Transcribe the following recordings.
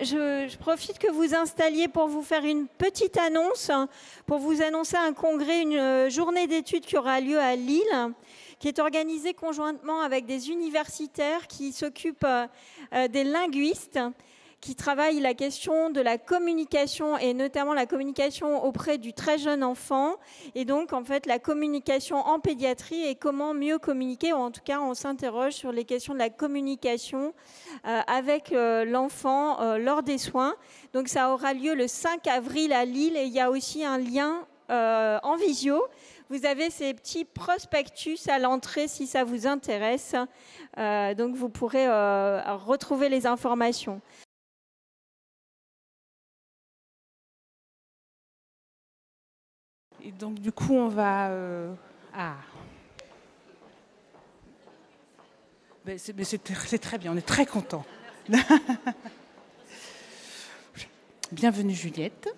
je profite que vous installiez pour vous faire une petite annonce, pour vous annoncer un congrès, une journée d'études qui aura lieu à Lille, qui est organisée conjointement avec des universitaires qui s'occupent des linguistes, qui travaillent la question de la communication et notamment la communication auprès du très jeune enfant. Et donc, en fait, la communication en pédiatrie et comment mieux communiquer, ou en tout cas, on s'interroge sur les questions de la communication avec l'enfant lors des soins. Donc, ça aura lieu le 5 avril à Lille et il y a aussi un lien en visio. Vous avez ces petits prospectus à l'entrée si ça vous intéresse. Donc, vous pourrez retrouver les informations. Et donc, du coup, on va... C'est très bien, on est très contents. Bienvenue, Juliette.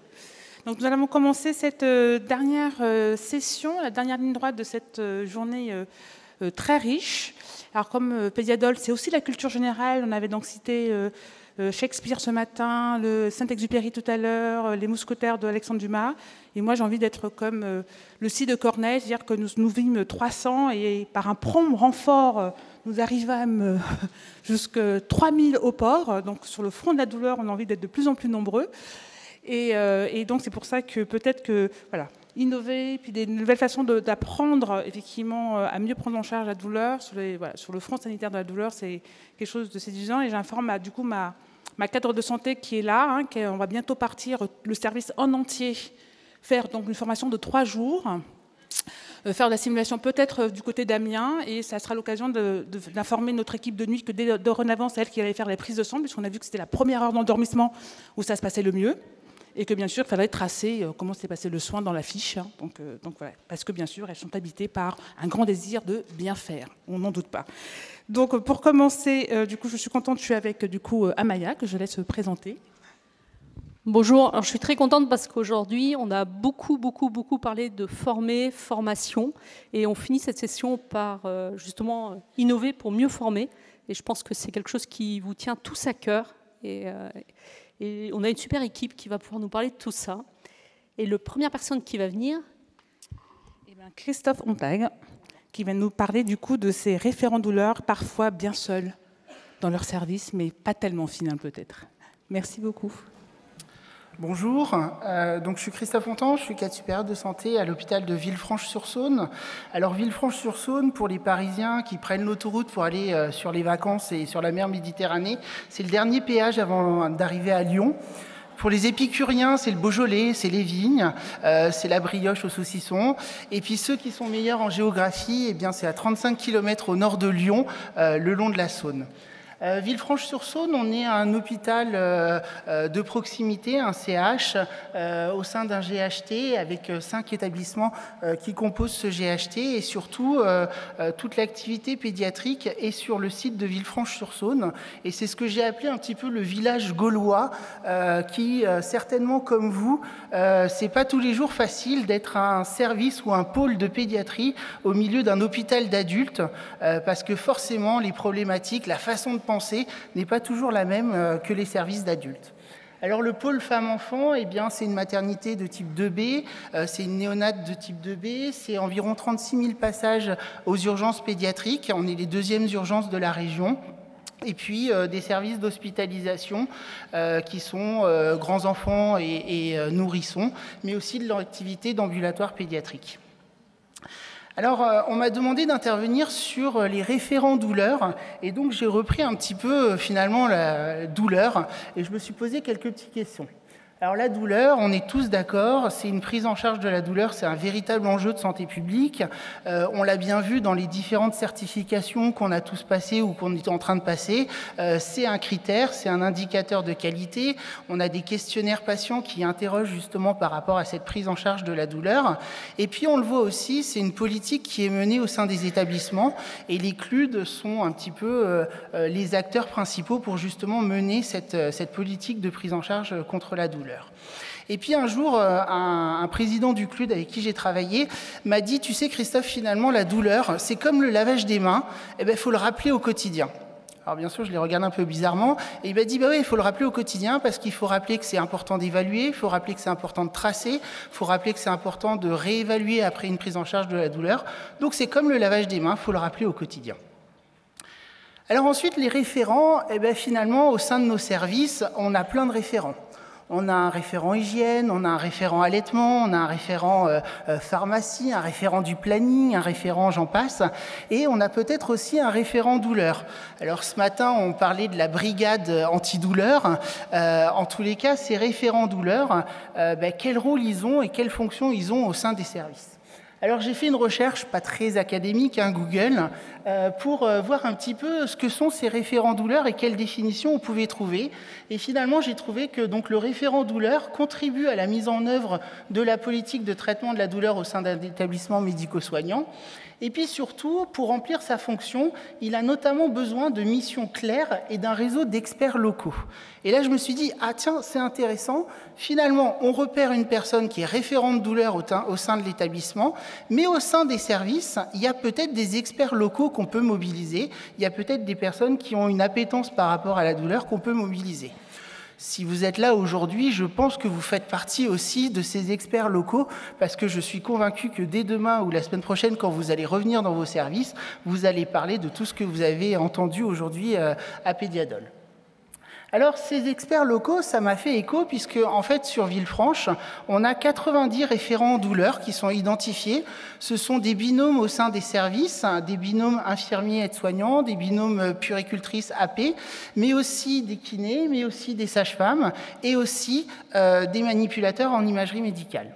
Donc, nous allons commencer cette dernière session, la dernière ligne droite de cette journée très riche. Alors, comme Pédiadol, c'est aussi la culture générale. On avait donc cité Shakespeare ce matin, le Saint-Exupéry tout à l'heure, les Mousquetaires de Alexandre Dumas. Et moi, j'ai envie d'être comme le Cid de Corneille, c'est-à-dire que nous vîmes 300 et par un prompt renfort, nous arrivâmes jusqu'à 3000 au port. Donc, sur le front de la douleur, on a envie d'être de plus en plus nombreux. Et donc, c'est pour ça que peut-être que, voilà, innover, puis des nouvelles façons d'apprendre, effectivement, à mieux prendre en charge la douleur, sur le front sanitaire de la douleur, c'est quelque chose de séduisant. Et j'informe, du coup, ma cadre de santé qui est là, on va bientôt partir, le service en entier, faire donc une formation de 3 jours, faire de la simulation peut-être du côté d'Amiens, et ça sera l'occasion d'informer notre équipe de nuit que dorénavant, c'est elle qui allait faire les prises de sang, puisqu'on a vu que c'était la première heure d'endormissement où ça se passait le mieux, et que bien sûr, il fallait tracer comment s'est passé le soin dans la fiche. Donc voilà, parce que bien sûr, elles sont habitées par un grand désir de bien faire, on n'en doute pas. Donc pour commencer, du coup, je suis contente, je suis avec du coup Amaya, que je laisse présenter. Bonjour, alors, je suis très contente parce qu'aujourd'hui, on a beaucoup parlé de formation, et on finit cette session par justement innover pour mieux former. Et je pense que c'est quelque chose qui vous tient tous à cœur. Et on a une super équipe qui va pouvoir nous parler de tout ça. Et la première personne qui va venir... Christophe Ontague, qui va nous parler du coup de ces référents douleurs, parfois bien seuls dans leur service, mais pas tellement final peut-être. Merci beaucoup. Bonjour, donc je suis Christophe Ontague, je suis cadre supérieur de santé à l'hôpital de Villefranche-sur-Saône. Alors Villefranche-sur-Saône, pour les Parisiens qui prennent l'autoroute pour aller sur les vacances et sur la mer Méditerranée, c'est le dernier péage avant d'arriver à Lyon. Pour les épicuriens, c'est le Beaujolais, c'est les vignes, c'est la brioche au saucisson. Et puis ceux qui sont meilleurs en géographie, eh bien c'est à 35 km au nord de Lyon, le long de la Saône. Villefranche-sur-Saône, on est un hôpital de proximité, un CH, au sein d'un GHT avec 5 établissements qui composent ce GHT, et surtout toute l'activité pédiatrique est sur le site de Villefranche-sur-Saône, et c'est ce que j'ai appelé un petit peu le village gaulois qui, certainement comme vous, c'est pas tous les jours facile d'être un service ou un pôle de pédiatrie au milieu d'un hôpital d'adultes, parce que forcément les problématiques, la façon de penser n'est pas toujours la même que les services d'adultes. Alors le pôle femmes-enfants, eh bien, c'est une maternité de type 2B, c'est une néonate de type 2B, c'est environ 36 000 passages aux urgences pédiatriques, on est les 2e urgences de la région. Et puis des services d'hospitalisation qui sont grands enfants et nourrissons, mais aussi de leur activité d'ambulatoire pédiatrique. Alors, on m'a demandé d'intervenir sur les référents douleurs, et donc j'ai repris un petit peu finalement la douleur, et je me suis posé quelques petites questions. Alors la douleur, on est tous d'accord, c'est une prise en charge de la douleur, c'est un véritable enjeu de santé publique. On l'a bien vu dans les différentes certifications qu'on a tous passées ou qu'on est en train de passer. C'est un critère, c'est un indicateur de qualité. On a des questionnaires patients qui interrogent justement par rapport à cette prise en charge de la douleur. Et puis on le voit aussi, c'est une politique qui est menée au sein des établissements, et les CLUD sont un petit peu les acteurs principaux pour justement mener cette politique de prise en charge contre la douleur. Et puis un jour, un président du CLUD avec qui j'ai travaillé m'a dit « Tu sais Christophe, finalement la douleur, c'est comme le lavage des mains, il faut le rappeler au quotidien. » Alors bien sûr, je les regarde un peu bizarrement, et il m'a dit, bah oui, il faut le rappeler au quotidien, parce qu'il faut rappeler que c'est important d'évaluer, il faut rappeler que c'est important de tracer, il faut rappeler que c'est important de réévaluer après une prise en charge de la douleur. Donc c'est comme le lavage des mains, il faut le rappeler au quotidien. Alors ensuite, les référents, eh bien, finalement, au sein de nos services, on a plein de référents. On a un référent hygiène, on a un référent allaitement, on a un référent pharmacie, un référent du planning, un référent j'en passe, et on a peut-être aussi un référent douleur. Alors ce matin, on parlait de la brigade antidouleur. En tous les cas, ces référents douleur, quel rôle ils ont et quelles fonctions ils ont au sein des services. Alors j'ai fait une recherche, pas très académique, Google, pour voir un petit peu ce que sont ces référents douleurs et quelles définitions on pouvait trouver. Et finalement, j'ai trouvé que donc, le référent douleur contribue à la mise en œuvre de la politique de traitement de la douleur au sein d'un établissement médico-soignant. Et puis surtout, pour remplir sa fonction, il a notamment besoin de missions claires et d'un réseau d'experts locaux. Et là, je me suis dit, ah tiens, c'est intéressant. Finalement, on repère une personne qui est référente douleur au sein de l'établissement, mais au sein des services, il y a peut-être des experts locaux qu'on peut mobiliser. Il y a peut-être des personnes qui ont une appétence par rapport à la douleur qu'on peut mobiliser. Si vous êtes là aujourd'hui, je pense que vous faites partie aussi de ces experts locaux parce que je suis convaincu que dès demain ou la semaine prochaine, quand vous allez revenir dans vos services, vous allez parler de tout ce que vous avez entendu aujourd'hui à Pédiadol. Alors, ces experts locaux, ça m'a fait écho puisque, en fait, sur Villefranche, on a 90 référents douleurs qui sont identifiés. Ce sont des binômes au sein des services, des binômes infirmiers-aides-soignants, des binômes puéricultrices AP, mais aussi des kinés, mais aussi des sages-femmes et aussi des manipulateurs en imagerie médicale.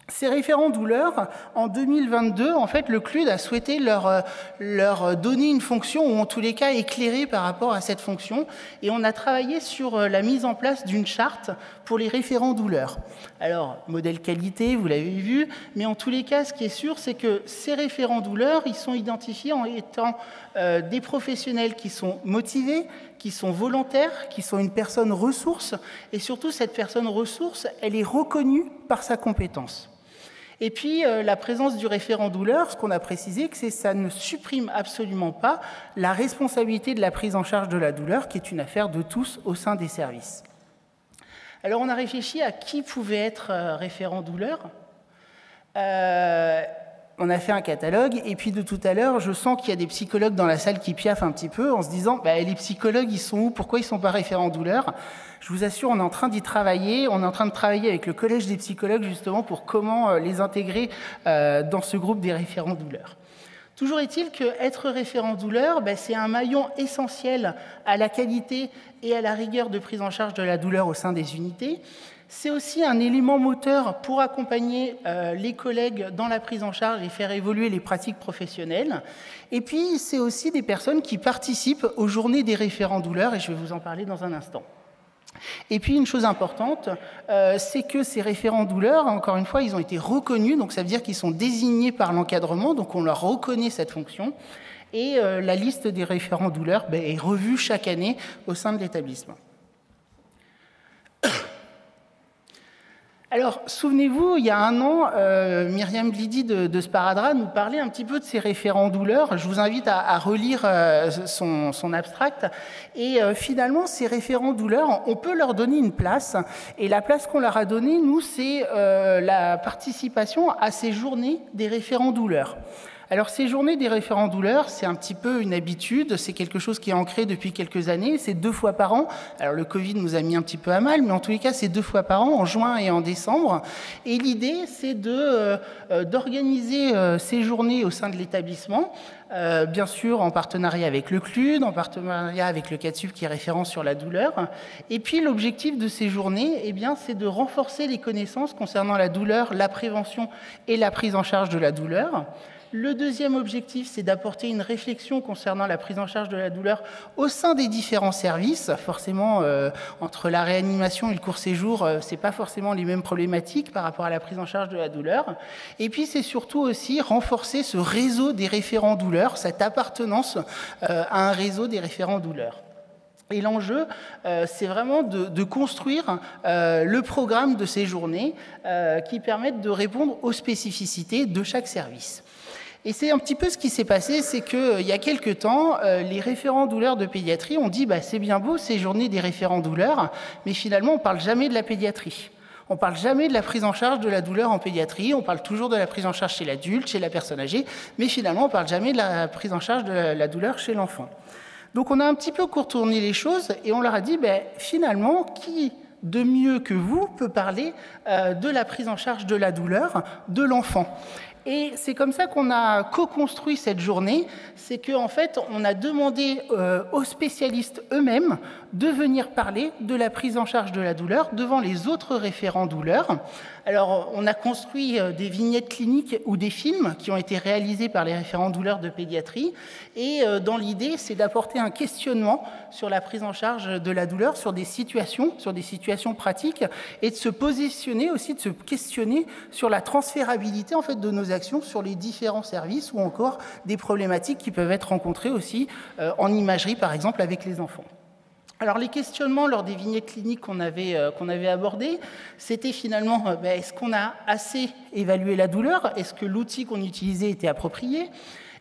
Ces référents douleurs, en 2022, en fait, le CLUD a souhaité leur donner une fonction, ou en tous les cas éclairer par rapport à cette fonction, et on a travaillé sur la mise en place d'une charte pour les référents douleurs. Alors, modèle qualité, vous l'avez vu, mais en tous les cas, ce qui est sûr, c'est que ces référents douleurs, ils sont identifiés en étant des professionnels qui sont motivés, qui sont volontaires, qui sont une personne ressource, et surtout, cette personne ressource, elle est reconnue par sa compétence. Et puis, la présence du référent douleur, ce qu'on a précisé, que ça ne supprime absolument pas la responsabilité de la prise en charge de la douleur, qui est une affaire de tous au sein des services. Alors, on a réfléchi à qui pouvait être référent douleur. On a fait un catalogue, et puis de tout à l'heure, je sens qu'il y a des psychologues dans la salle qui piaffent un petit peu en se disant les psychologues, ils sont où? Pourquoi ils ne sont pas référents douleur? Je vous assure, on est en train d'y travailler. On est en train de travailler avec le Collège des psychologues, justement, pour comment les intégrer dans ce groupe des référents douleur. Toujours est-il qu'être référent douleur, c'est un maillon essentiel à la qualité et à la rigueur de prise en charge de la douleur au sein des unités. C'est aussi un élément moteur pour accompagner les collègues dans la prise en charge et faire évoluer les pratiques professionnelles. Et puis, c'est aussi des personnes qui participent aux journées des référents douleurs, et je vais vous en parler dans un instant. Et puis, une chose importante, c'est que ces référents douleurs, encore une fois, ils ont été reconnus, donc ça veut dire qu'ils sont désignés par l'encadrement, donc on leur reconnaît cette fonction, et la liste des référents douleurs est revue chaque année au sein de l'établissement. Alors, souvenez-vous, il y a un an, Myriam Glidi de Sparadra nous parlait un petit peu de ces référents douleurs. Je vous invite à relire son abstract. Et finalement, ces référents douleurs, on peut leur donner une place. Et la place qu'on leur a donnée, nous, c'est la participation à ces journées des référents douleurs. Alors, ces journées des référents douleurs, c'est un petit peu une habitude, c'est quelque chose qui est ancré depuis quelques années, c'est 2 fois par an. Alors, le Covid nous a mis un petit peu à mal, mais en tous les cas, c'est 2 fois par an, en juin et en décembre. Et l'idée, c'est d'organiser ces journées au sein de l'établissement, bien sûr en partenariat avec le CLUD, en partenariat avec le CATSUV qui est référent sur la douleur. Et puis, l'objectif de ces journées, c'est de renforcer les connaissances concernant la douleur, la prévention et la prise en charge de la douleur. Le deuxième objectif, c'est d'apporter une réflexion concernant la prise en charge de la douleur au sein des différents services. Forcément, entre la réanimation et le court séjour, ce n'est pas forcément les mêmes problématiques par rapport à la prise en charge de la douleur. Et puis, c'est surtout aussi renforcer ce réseau des référents douleurs, cette appartenance à un réseau des référents douleurs. Et l'enjeu, c'est vraiment de construire le programme de ces journées qui permettent de répondre aux spécificités de chaque service. Et c'est un petit peu ce qui s'est passé, c'est qu'il y a quelques temps, les référents douleurs de pédiatrie ont dit c'est bien beau ces journées des référents douleurs, mais finalement on ne parle jamais de la pédiatrie. On ne parle jamais de la prise en charge de la douleur en pédiatrie, on parle toujours de la prise en charge chez l'adulte, chez la personne âgée, mais finalement on ne parle jamais de la prise en charge de la douleur chez l'enfant. Donc on a un petit peu contourné les choses et on leur a dit finalement, qui de mieux que vous peut parler de la prise en charge de la douleur de l'enfant ? Et c'est comme ça qu'on a co-construit cette journée, c'est qu'en fait, on a demandé aux spécialistes eux-mêmes de venir parler de la prise en charge de la douleur devant les autres référents douleurs. Alors, on a construit des vignettes cliniques ou des films qui ont été réalisés par les référents douleurs de pédiatrie. Et dans l'idée, c'est d'apporter un questionnement sur la prise en charge de la douleur, sur des situations pratiques, et de se positionner aussi, de se questionner sur la transférabilité en fait, de nos actions sur les différents services ou encore des problématiques qui peuvent être rencontrées aussi en imagerie, par exemple, avec les enfants. Alors les questionnements lors des vignettes cliniques qu'on avait abordées, c'était finalement, est-ce qu'on a assez évalué la douleur? Est-ce que l'outil qu'on utilisait était approprié?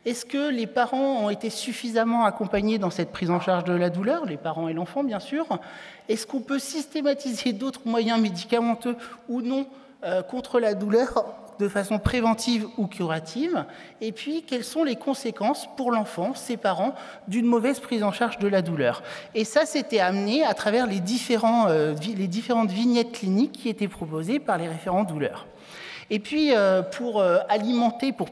Est-ce que les parents ont été suffisamment accompagnés dans cette prise en charge de la douleur? Les parents et l'enfant, bien sûr. Est-ce qu'on peut systématiser d'autres moyens médicamenteux ou non contre la douleur de façon préventive ou curative? Et puis, quelles sont les conséquences pour l'enfant, ses parents, d'une mauvaise prise en charge de la douleur? Et ça, c'était amené à travers les différentes vignettes cliniques qui étaient proposées par les référents douleurs. Et puis, pour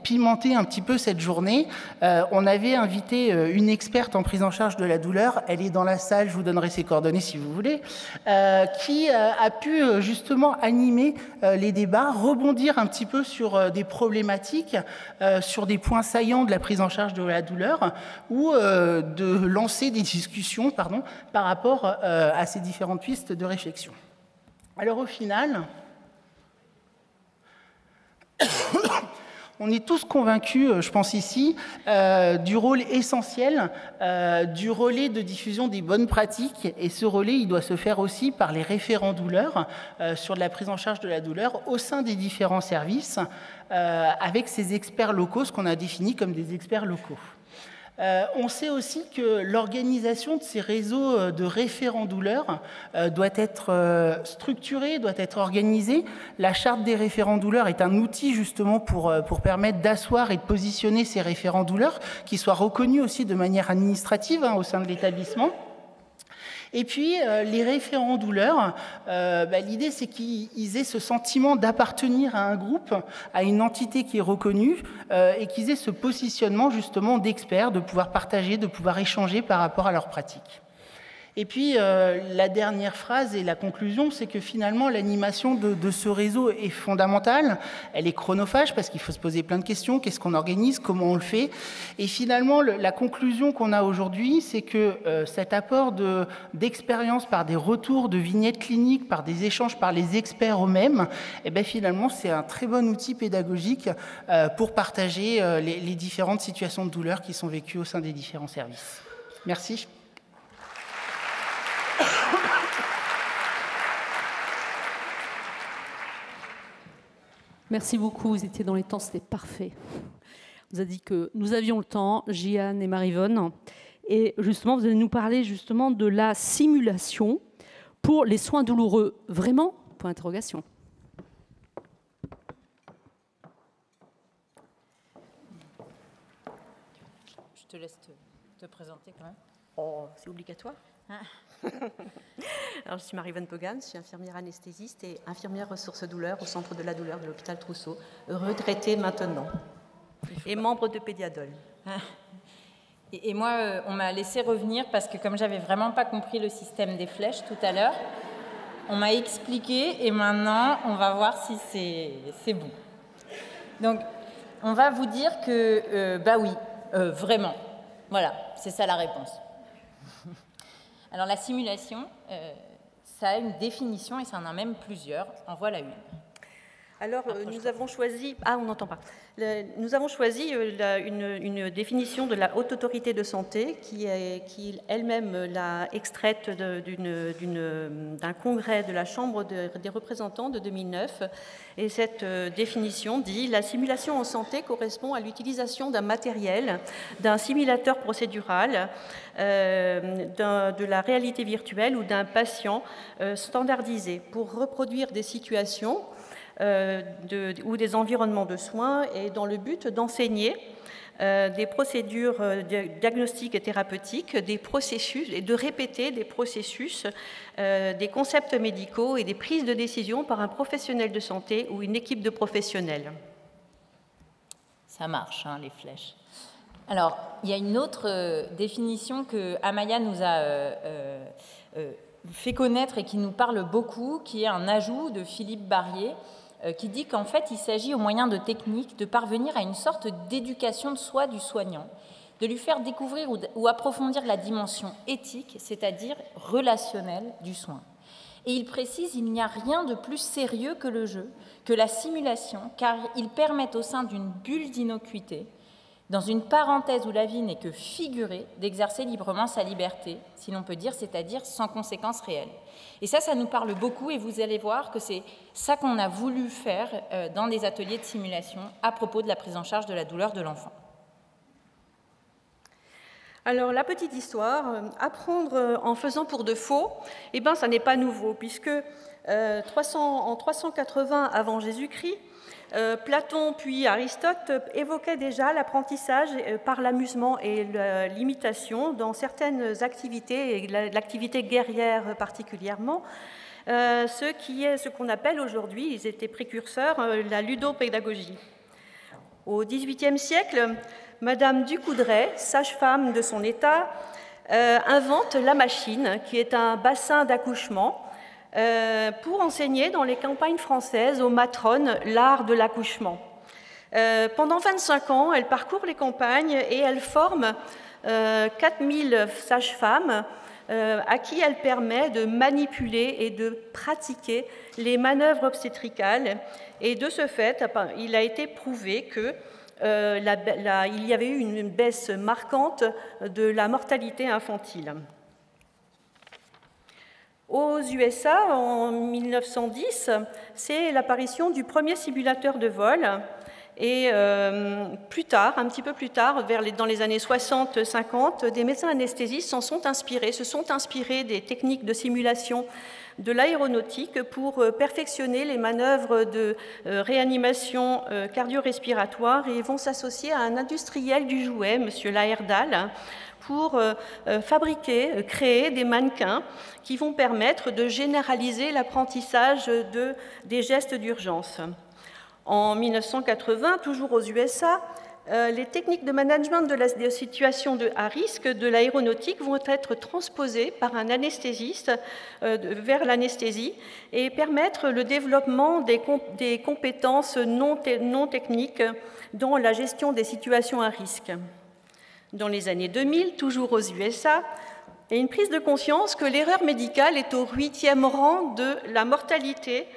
pimenter un petit peu cette journée, on avait invité une experte en prise en charge de la douleur, elle est dans la salle, je vous donnerai ses coordonnées si vous voulez, qui a pu justement animer les débats, rebondir un petit peu sur des problématiques, sur des points saillants de la prise en charge de la douleur, ou de lancer des discussions par rapport à ces différentes pistes de réflexion. Alors au final, on est tous convaincus, je pense ici, du rôle essentiel du relais de diffusion des bonnes pratiques. Et ce relais, il doit se faire aussi par les référents douleurs sur la prise en charge de la douleur au sein des différents services, avec ces experts locaux, ce qu'on a défini comme des experts locaux. On sait aussi que l'organisation de ces réseaux de référents douleurs doit être structurée, doit être organisée. La charte des référents douleurs est un outil justement pour permettre d'asseoir et de positionner ces référents douleurs, qui soient reconnus aussi de manière administrative au sein de l'établissement. Et puis, les référents douleurs, l'idée, c'est qu'ils aient ce sentiment d'appartenir à un groupe, à une entité qui est reconnue, et qu'ils aient ce positionnement, justement, d'experts, de pouvoir partager, de pouvoir échanger par rapport à leurs pratiques. Et puis, la dernière phrase et la conclusion, c'est que finalement, l'animation de ce réseau est fondamentale. Elle est chronophage parce qu'il faut se poser plein de questions. Qu'est-ce qu'on organise? Comment on le fait? Et finalement, la conclusion qu'on a aujourd'hui, c'est que cet apport d'expérience par des retours de vignettes cliniques, par des échanges par les experts eux-mêmes, finalement, c'est un très bon outil pédagogique pour partager les différentes situations de douleur qui sont vécues au sein des différents services. Merci. Merci beaucoup, vous étiez dans les temps, c'était parfait. On vous a dit que nous avions le temps, Jeanne et Maryvonne. Et justement, vous allez nous parler justement de la simulation pour les soins douloureux. Vraiment? Point d'interrogation. Je te laisse te présenter quand même. Oh, c'est obligatoire. Alors, je suis Maryvonne Pogan, je suis infirmière anesthésiste et infirmière ressources douleurs au centre de la douleur de l'hôpital Trousseau, retraitée maintenant, et membre de Pédiadol. Et moi, on m'a laissé revenir parce que comme j'avais vraiment pas compris le système des flèches tout à l'heure, on m'a expliqué et maintenant, on va voir si c'est bon. Donc, on va vous dire que, oui, vraiment. Voilà, c'est ça la réponse. Alors la simulation, ça a une définition et ça en a même plusieurs. En voilà une. Alors, nous avons choisi... Ah, on n'entend pas. Nous avons choisi une définition de la Haute Autorité de Santé qui elle-même l'a extraite d'un congrès de la Chambre des représentants de 2009. Et cette définition dit « La simulation en santé correspond à l'utilisation d'un matériel, d'un simulateur procédural, de la réalité virtuelle ou d'un patient standardisé pour reproduire des situations ou des environnements de soins et dans le but d'enseigner des procédures diagnostiques et thérapeutiques, des processus, et de répéter des processus, des concepts médicaux et des prises de décision par un professionnel de santé ou une équipe de professionnels. » Ça marche, hein, les flèches. Alors, il y a une autre définition que Amaya nous a fait connaître et qui nous parle beaucoup, qui est un ajout de Philippe Barrier, qui dit qu'en fait, il s'agit au moyen de techniques de parvenir à une sorte d'éducation de soi du soignant, de lui faire découvrir ou approfondir la dimension éthique, c'est-à-dire relationnelle du soin. Et il précise, il n'y a rien de plus sérieux que le jeu, que la simulation, car ils permettent au sein d'une bulle d'innocuité, dans une parenthèse où la vie n'est que figurée, d'exercer librement sa liberté, si l'on peut dire, c'est-à-dire sans conséquences réelles. Et ça nous parle beaucoup et vous allez voir que c'est ça qu'on a voulu faire dans des ateliers de simulation à propos de la prise en charge de la douleur de l'enfant. Alors, la petite histoire, apprendre en faisant pour de faux, eh bien, ça n'est pas nouveau, puisque en 380 avant Jésus-Christ, Platon puis Aristote évoquaient déjà l'apprentissage par l'amusement et l'imitation dans certaines activités, et l'activité guerrière particulièrement, ce qu'on appelle aujourd'hui, ils étaient précurseurs, la ludopédagogie. Au XVIIIe siècle, Madame Ducoudray, sage-femme de son état, invente la machine, qui est un bassin d'accouchement, pour enseigner dans les campagnes françaises aux matrones l'art de l'accouchement. Pendant 25 ans, elle parcourt les campagnes et elle forme 4000 sages-femmes à qui elle permet de manipuler et de pratiquer les manœuvres obstétricales. Et de ce fait, il a été prouvé que il y avait eu une baisse marquante de la mortalité infantile. Aux USA, en 1910, c'est l'apparition du premier simulateur de vol. Et plus tard, un petit peu plus tard, dans les années 60-50, des médecins anesthésistes se sont inspirés des techniques de simulation de l'aéronautique pour perfectionner les manœuvres de réanimation cardio-respiratoire et vont s'associer à un industriel du jouet, M. Laerdal, pour créer des mannequins qui vont permettre de généraliser l'apprentissage des gestes d'urgence. En 1980, toujours aux USA, les techniques de management de situations à risque de l'aéronautique vont être transposées par un anesthésiste vers l'anesthésie et permettre le développement des compétences non techniques dans la gestion des situations à risque. Dans les années 2000, toujours aux USA, il y a une prise de conscience que l'erreur médicale est au 8e rang de la mortalité,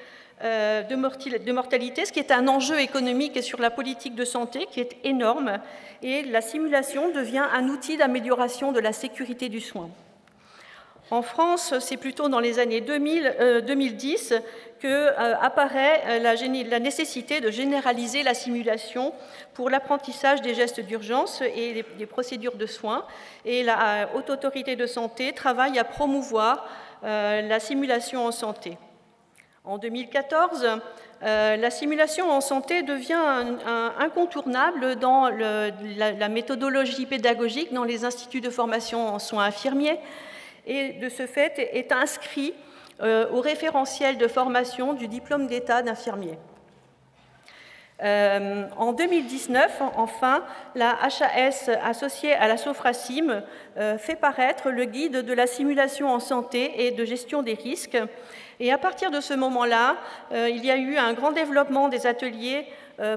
ce qui est un enjeu économique et sur la politique de santé qui est énorme, et la simulation devient un outil d'amélioration de la sécurité du soin. En France, c'est plutôt dans les années 2010 qu'apparaît la nécessité de généraliser la simulation pour l'apprentissage des gestes d'urgence et des procédures de soins. Et la Haute Autorité de Santé travaille à promouvoir la simulation en santé. En 2014, la simulation en santé devient incontournable dans la méthodologie pédagogique dans les instituts de formation en soins infirmiers et de ce fait est inscrit au référentiel de formation du diplôme d'État d'infirmier. En 2019, enfin, la HAS, associée à la Sophracim, fait paraître le guide de la simulation en santé et de gestion des risques. Et à partir de ce moment-là, il y a eu un grand développement des ateliers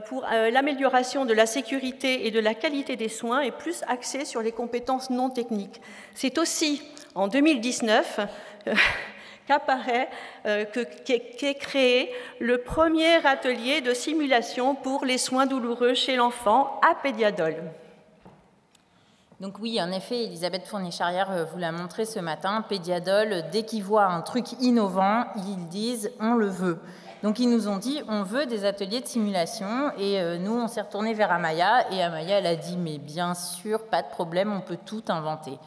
pour l'amélioration de la sécurité et de la qualité des soins et plus axé sur les compétences non techniques. C'est aussi en 2019 qu'apparaît, qu'est créé le premier atelier de simulation pour les soins douloureux chez l'enfant à Pédiadol. Donc oui, en effet, Elisabeth Fournier-Charrière vous l'a montré ce matin, Pédiadol, dès qu'ils voient un truc innovant, ils disent « on le veut ». Donc ils nous ont dit « on veut des ateliers de simulation » et nous, on s'est retourné vers Amaya et Amaya, elle a dit « mais bien sûr, pas de problème, on peut tout inventer ».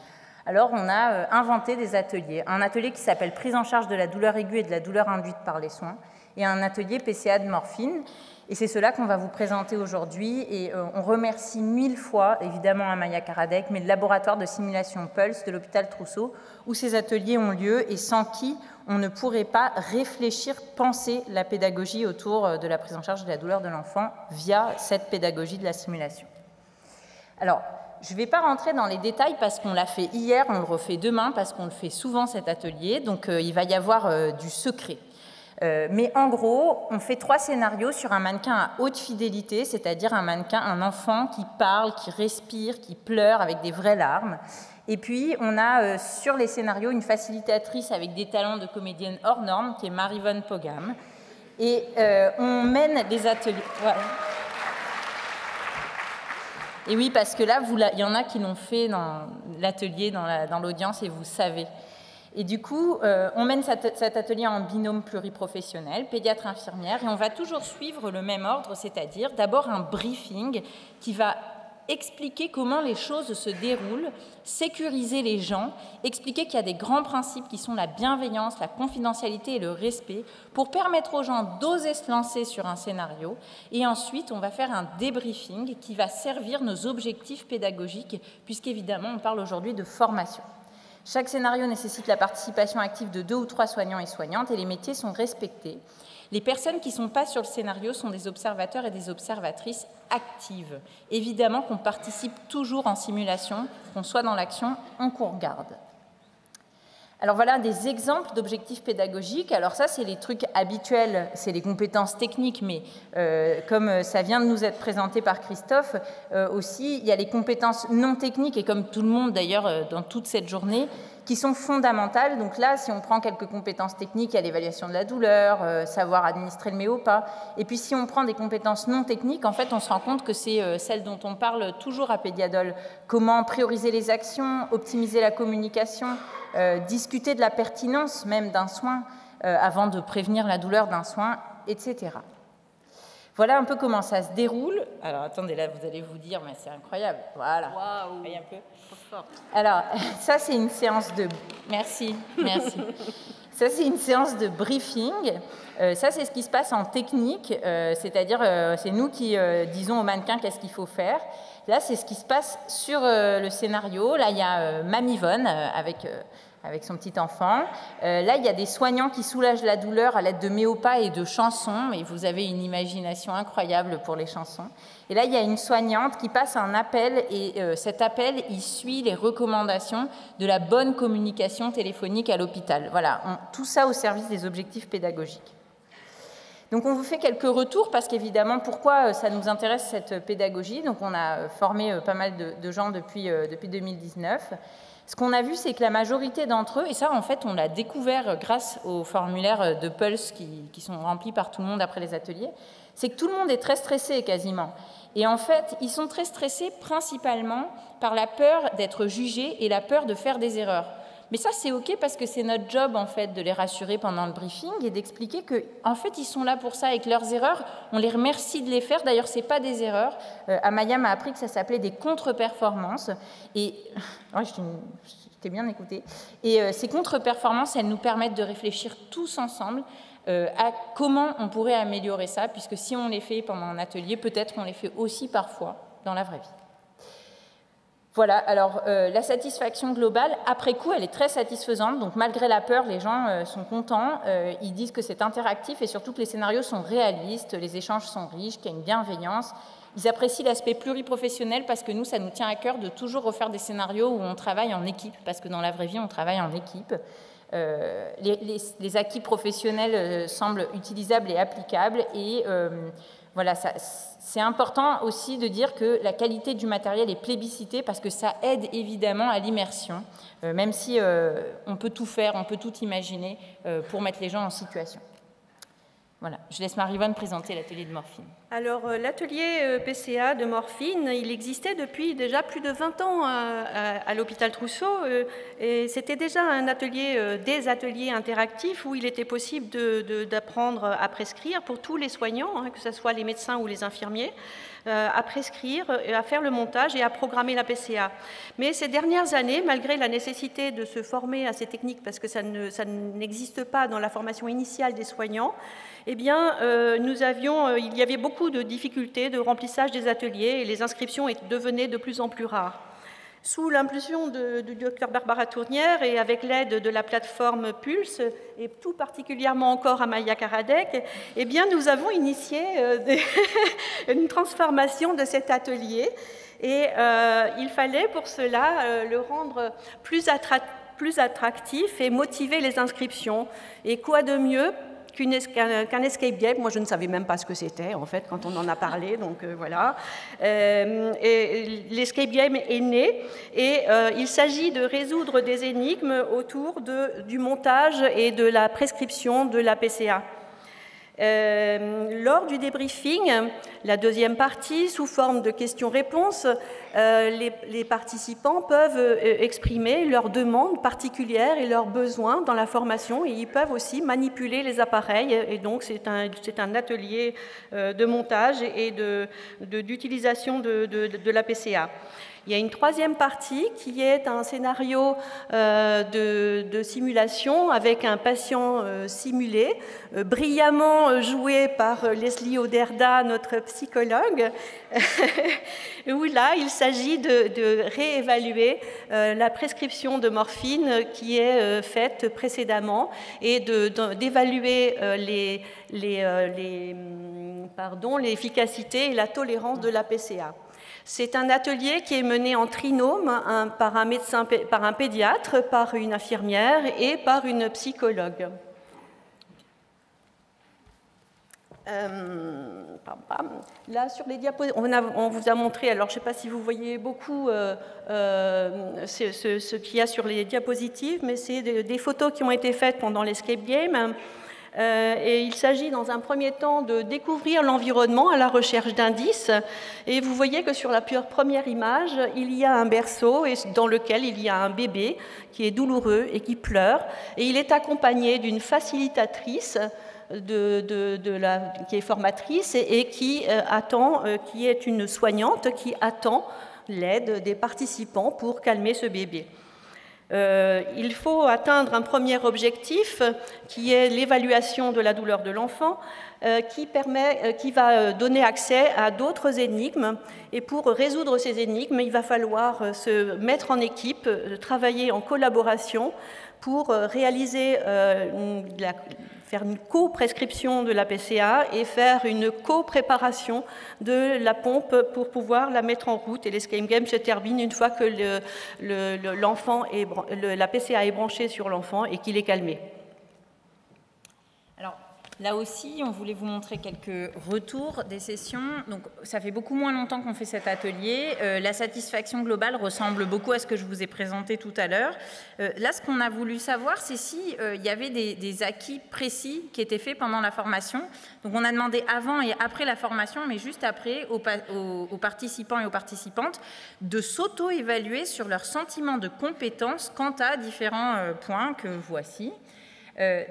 Alors, on a inventé des ateliers. Un atelier qui s'appelle « Prise en charge de la douleur aiguë et de la douleur induite par les soins » et un atelier PCA de morphine. Et c'est cela qu'on va vous présenter aujourd'hui. Et on remercie 1000 fois, évidemment, Amaya Karadec, mais le laboratoire de simulation Pulse de l'hôpital Trousseau, où ces ateliers ont lieu et sans qui on ne pourrait pas réfléchir, penser la pédagogie autour de la prise en charge de la douleur de l'enfant via cette pédagogie de la simulation. Alors, je ne vais pas rentrer dans les détails parce qu'on l'a fait hier, on le refait demain, parce qu'on le fait souvent cet atelier, donc il va y avoir du secret. Mais en gros, on fait 3 scénarios sur un mannequin à haute fidélité, c'est-à-dire un mannequin, un enfant qui parle, qui respire, qui pleure avec des vraies larmes. Et puis, on a sur les scénarios une facilitatrice avec des talents de comédienne hors norme, qui est Marie-Vonne Pogam. Et on mène des ateliers... Voilà. Et oui, parce que là, il y en a qui l'ont fait dans l'atelier, dans l'audience, et vous savez. Et du coup, on mène cet atelier en binôme pluriprofessionnel, pédiatre-infirmière, et on va toujours suivre le même ordre, c'est-à-dire d'abord un briefing qui va expliquer comment les choses se déroulent, sécuriser les gens, expliquer qu'il y a des grands principes qui sont la bienveillance, la confidentialité et le respect pour permettre aux gens d'oser se lancer sur un scénario. Et ensuite, on va faire un débriefing qui va servir nos objectifs pédagogiques, puisqu'évidemment, on parle aujourd'hui de formation. Chaque scénario nécessite la participation active de 2 ou 3 soignants et soignantes et les métiers sont respectés. Les personnes qui ne sont pas sur le scénario sont des observateurs et des observatrices actives. Évidemment qu'on participe toujours en simulation, qu'on soit dans l'action, on regarde. Alors voilà des exemples d'objectifs pédagogiques. Alors ça, c'est les trucs habituels, c'est les compétences techniques, mais comme ça vient de nous être présenté par Christophe, aussi, il y a les compétences non techniques, et comme tout le monde d'ailleurs dans toute cette journée, qui sont fondamentales. Donc là, si on prend quelques compétences techniques, il y a l'évaluation de la douleur, savoir administrer le méopa. Et puis si on prend des compétences non techniques, en fait, on se rend compte que c'est celles dont on parle toujours à Pédiadol. Comment prioriser les actions, optimiser la communication, discuter de la pertinence même d'un soin avant de prévenir la douleur d'un soin, etc. Voilà un peu comment ça se déroule. Alors, attendez, là, vous allez vous dire, mais c'est incroyable. Voilà. Waouh. Voyez un peu. Alors, ça, c'est une séance de... Merci, merci. Ça, c'est une séance de briefing. Ça, c'est ce qui se passe en technique, c'est-à-dire, c'est nous qui disons au mannequin qu'est-ce qu'il faut faire. Là, c'est ce qui se passe sur le scénario. Là, il y a Mamie-Vonne avec son petit enfant. Là, il y a des soignants qui soulagent la douleur à l'aide de méopas et de chansons. Et vous avez une imagination incroyable pour les chansons. Et là, il y a une soignante qui passe un appel. Et cet appel, il suit les recommandations de la bonne communication téléphonique à l'hôpital. Voilà, tout ça au service des objectifs pédagogiques. Donc, on vous fait quelques retours parce qu'évidemment, pourquoi ça nous intéresse cette pédagogie. Donc, on a formé pas mal de gens depuis 2019. Ce qu'on a vu, c'est que la majorité d'entre eux, et ça, en fait, on l'a découvert grâce aux formulaires de Pulse qui sont remplis par tout le monde après les ateliers, c'est que tout le monde est très stressé quasiment. Et en fait, ils sont très stressés principalement par la peur d'être jugés et la peur de faire des erreurs. Mais ça, c'est OK parce que c'est notre job, en fait, de les rassurer pendant le briefing et d'expliquer qu'en fait, ils sont là pour ça et que leurs erreurs, on les remercie de les faire. D'ailleurs, ce n'est pas des erreurs. Amaya m'a appris que ça s'appelait des contre-performances. Et ouais, je t'ai bien écouté. Et ces contre-performances, elles nous permettent de réfléchir tous ensemble à comment on pourrait améliorer ça, puisque si on les fait pendant un atelier, peut-être on les fait aussi parfois dans la vraie vie. Voilà, alors la satisfaction globale, après coup, elle est très satisfaisante. Donc malgré la peur, les gens sont contents. Ils disent que c'est interactif et surtout que les scénarios sont réalistes, les échanges sont riches, qu'il y a une bienveillance. Ils apprécient l'aspect pluriprofessionnel parce que nous, ça nous tient à cœur de toujours refaire des scénarios où on travaille en équipe, parce que dans la vraie vie, on travaille en équipe. Les acquis professionnels semblent utilisables et applicables et voilà, c'est important aussi de dire que la qualité du matériel est plébiscitée parce que ça aide évidemment à l'immersion, même si on peut tout faire, on peut tout imaginer pour mettre les gens en situation. Voilà, je laisse Marie-Vonne présenter l'atelier de morphine. Alors, l'atelier PCA de morphine, il existait depuis déjà plus de 20 ans à l'hôpital Trousseau. Et c'était déjà un atelier, des ateliers interactifs où il était possible d'apprendre à prescrire pour tous les soignants, hein, que ce soit les médecins ou les infirmiers, à prescrire, à faire le montage et à programmer la PCA. Mais ces dernières années, malgré la nécessité de se former à ces techniques, parce que ça n'existe pas dans la formation initiale des soignants, eh bien, il y avait beaucoup de difficultés de remplissage des ateliers et les inscriptions devenaient de plus en plus rares. Sous l'impulsion du docteur Barbara Tournière et avec l'aide de la plateforme Pulse, et tout particulièrement encore Amaya Karadec, eh bien, nous avons initié une transformation de cet atelier et il fallait pour cela le rendre plus attractif et motiver les inscriptions. Et quoi de mieux qu'un escape game. Moi, je ne savais même pas ce que c'était, en fait, quand on en a parlé, donc voilà. L'escape game est né, et il s'agit de résoudre des énigmes autour du montage et de la prescription de la PCA. Lors du débriefing, la deuxième partie, sous forme de questions-réponses, les participants peuvent exprimer leurs demandes particulières et leurs besoins dans la formation et ils peuvent aussi manipuler les appareils. Et donc, c'est un atelier de montage et d'utilisation de la PCA. Il y a une troisième partie qui est un scénario de simulation avec un patient simulé, brillamment joué par Leslie Oderda, notre psychologue, où là, il s'agit de réévaluer la prescription de morphine qui est faite précédemment et d'évaluer l'efficacité et la tolérance de la PCA. C'est un atelier qui est mené en trinôme par un médecin, par un pédiatre, par une infirmière et par une psychologue. Là, sur les diapositives, on vous a montré, alors je ne sais pas si vous voyez beaucoup ce qu'il y a sur les diapositives, mais c'est des photos qui ont été faites pendant l'escape game. Et il s'agit dans un premier temps de découvrir l'environnement à la recherche d'indices. Et vous voyez que sur la première image, il y a un berceau dans lequel il y a un bébé qui est douloureux et qui pleure. Et il est accompagné d'une facilitatrice qui est formatrice et qui est une soignante qui attend l'aide des participants pour calmer ce bébé. Il faut atteindre un premier objectif qui est l'évaluation de la douleur de l'enfant qui va donner accès à d'autres énigmes. Et pour résoudre ces énigmes, il va falloir se mettre en équipe, travailler en collaboration pour réaliser faire une co-prescription de la PCA et faire une co-préparation de la pompe pour pouvoir la mettre en route. Et l'escape game se termine une fois que la PCA est branchée sur l'enfant et qu'il est calmé. Alors, là aussi, on voulait vous montrer quelques retours des sessions. Donc, ça fait beaucoup moins longtemps qu'on fait cet atelier. La satisfaction globale ressemble beaucoup à ce que je vous ai présenté tout à l'heure. Là, ce qu'on a voulu savoir, c'est s'il y avait des acquis précis qui étaient faits pendant la formation. Donc, on a demandé avant et après la formation, mais juste après, aux participants et aux participantes, de s'auto-évaluer sur leur sentiment de compétence quant à différents points que voici.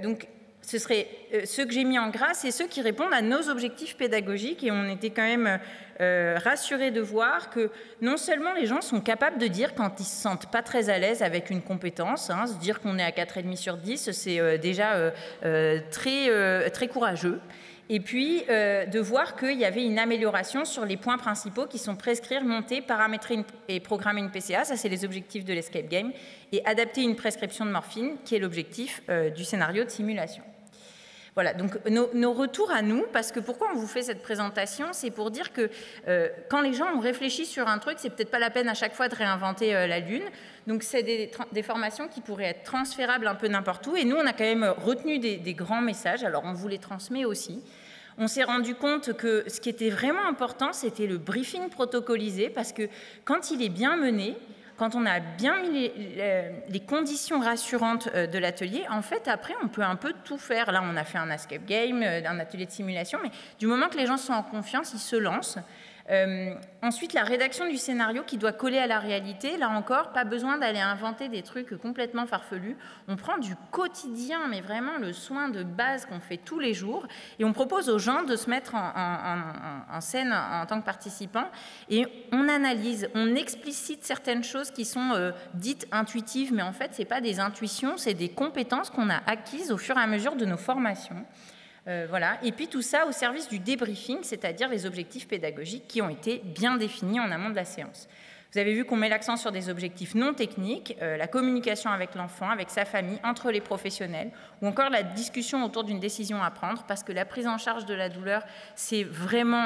Donc, ce serait ceux que j'ai mis en gras, c'est ceux qui répondent à nos objectifs pédagogiques et on était quand même rassurés de voir que non seulement les gens sont capables de dire quand ils ne se sentent pas très à l'aise avec une compétence, hein, se dire qu'on est à 4,5 sur 10, c'est déjà très courageux. Et puis, de voir qu'il y avait une amélioration sur les points principaux qui sont prescrire, monter, paramétrer et programmer une PCA, ça c'est les objectifs de l'escape game, et adapter une prescription de morphine, qui est l'objectif du scénario de simulation. Voilà, donc nos retours à nous, parce que pourquoi on vous fait cette présentation, c'est pour dire que quand les gens ont réfléchi sur un truc, c'est peut-être pas la peine à chaque fois de réinventer la Lune. Donc c'est des formations qui pourraient être transférables un peu n'importe où. Et nous, on a quand même retenu des grands messages, alors on vous les transmet aussi. on s'est rendu compte que ce qui était vraiment important, c'était le briefing protocolisé, parce que quand il est bien mené, quand on a bien mis les conditions rassurantes de l'atelier, en fait, après, on peut un peu tout faire. Là, on a fait un escape game, un atelier de simulation, mais du moment que les gens sont en confiance, ils se lancent. Ensuite, la rédaction du scénario qui doit coller à la réalité, là encore, pas besoin d'aller inventer des trucs complètement farfelus. On prend du quotidien, mais vraiment le soin de base qu'on fait tous les jours, et on propose aux gens de se mettre en scène en tant que participants, et on analyse, on explicite certaines choses qui sont dites intuitives, mais en fait, ce n'est pas des intuitions, c'est des compétences qu'on a acquises au fur et à mesure de nos formations. Voilà. Et puis tout ça au service du débriefing, c'est-à-dire les objectifs pédagogiques qui ont été bien définis en amont de la séance. Vous avez vu qu'on met l'accent sur des objectifs non techniques, la communication avec l'enfant, avec sa famille, entre les professionnels, ou encore la discussion autour d'une décision à prendre, parce que la prise en charge de la douleur, c'est vraiment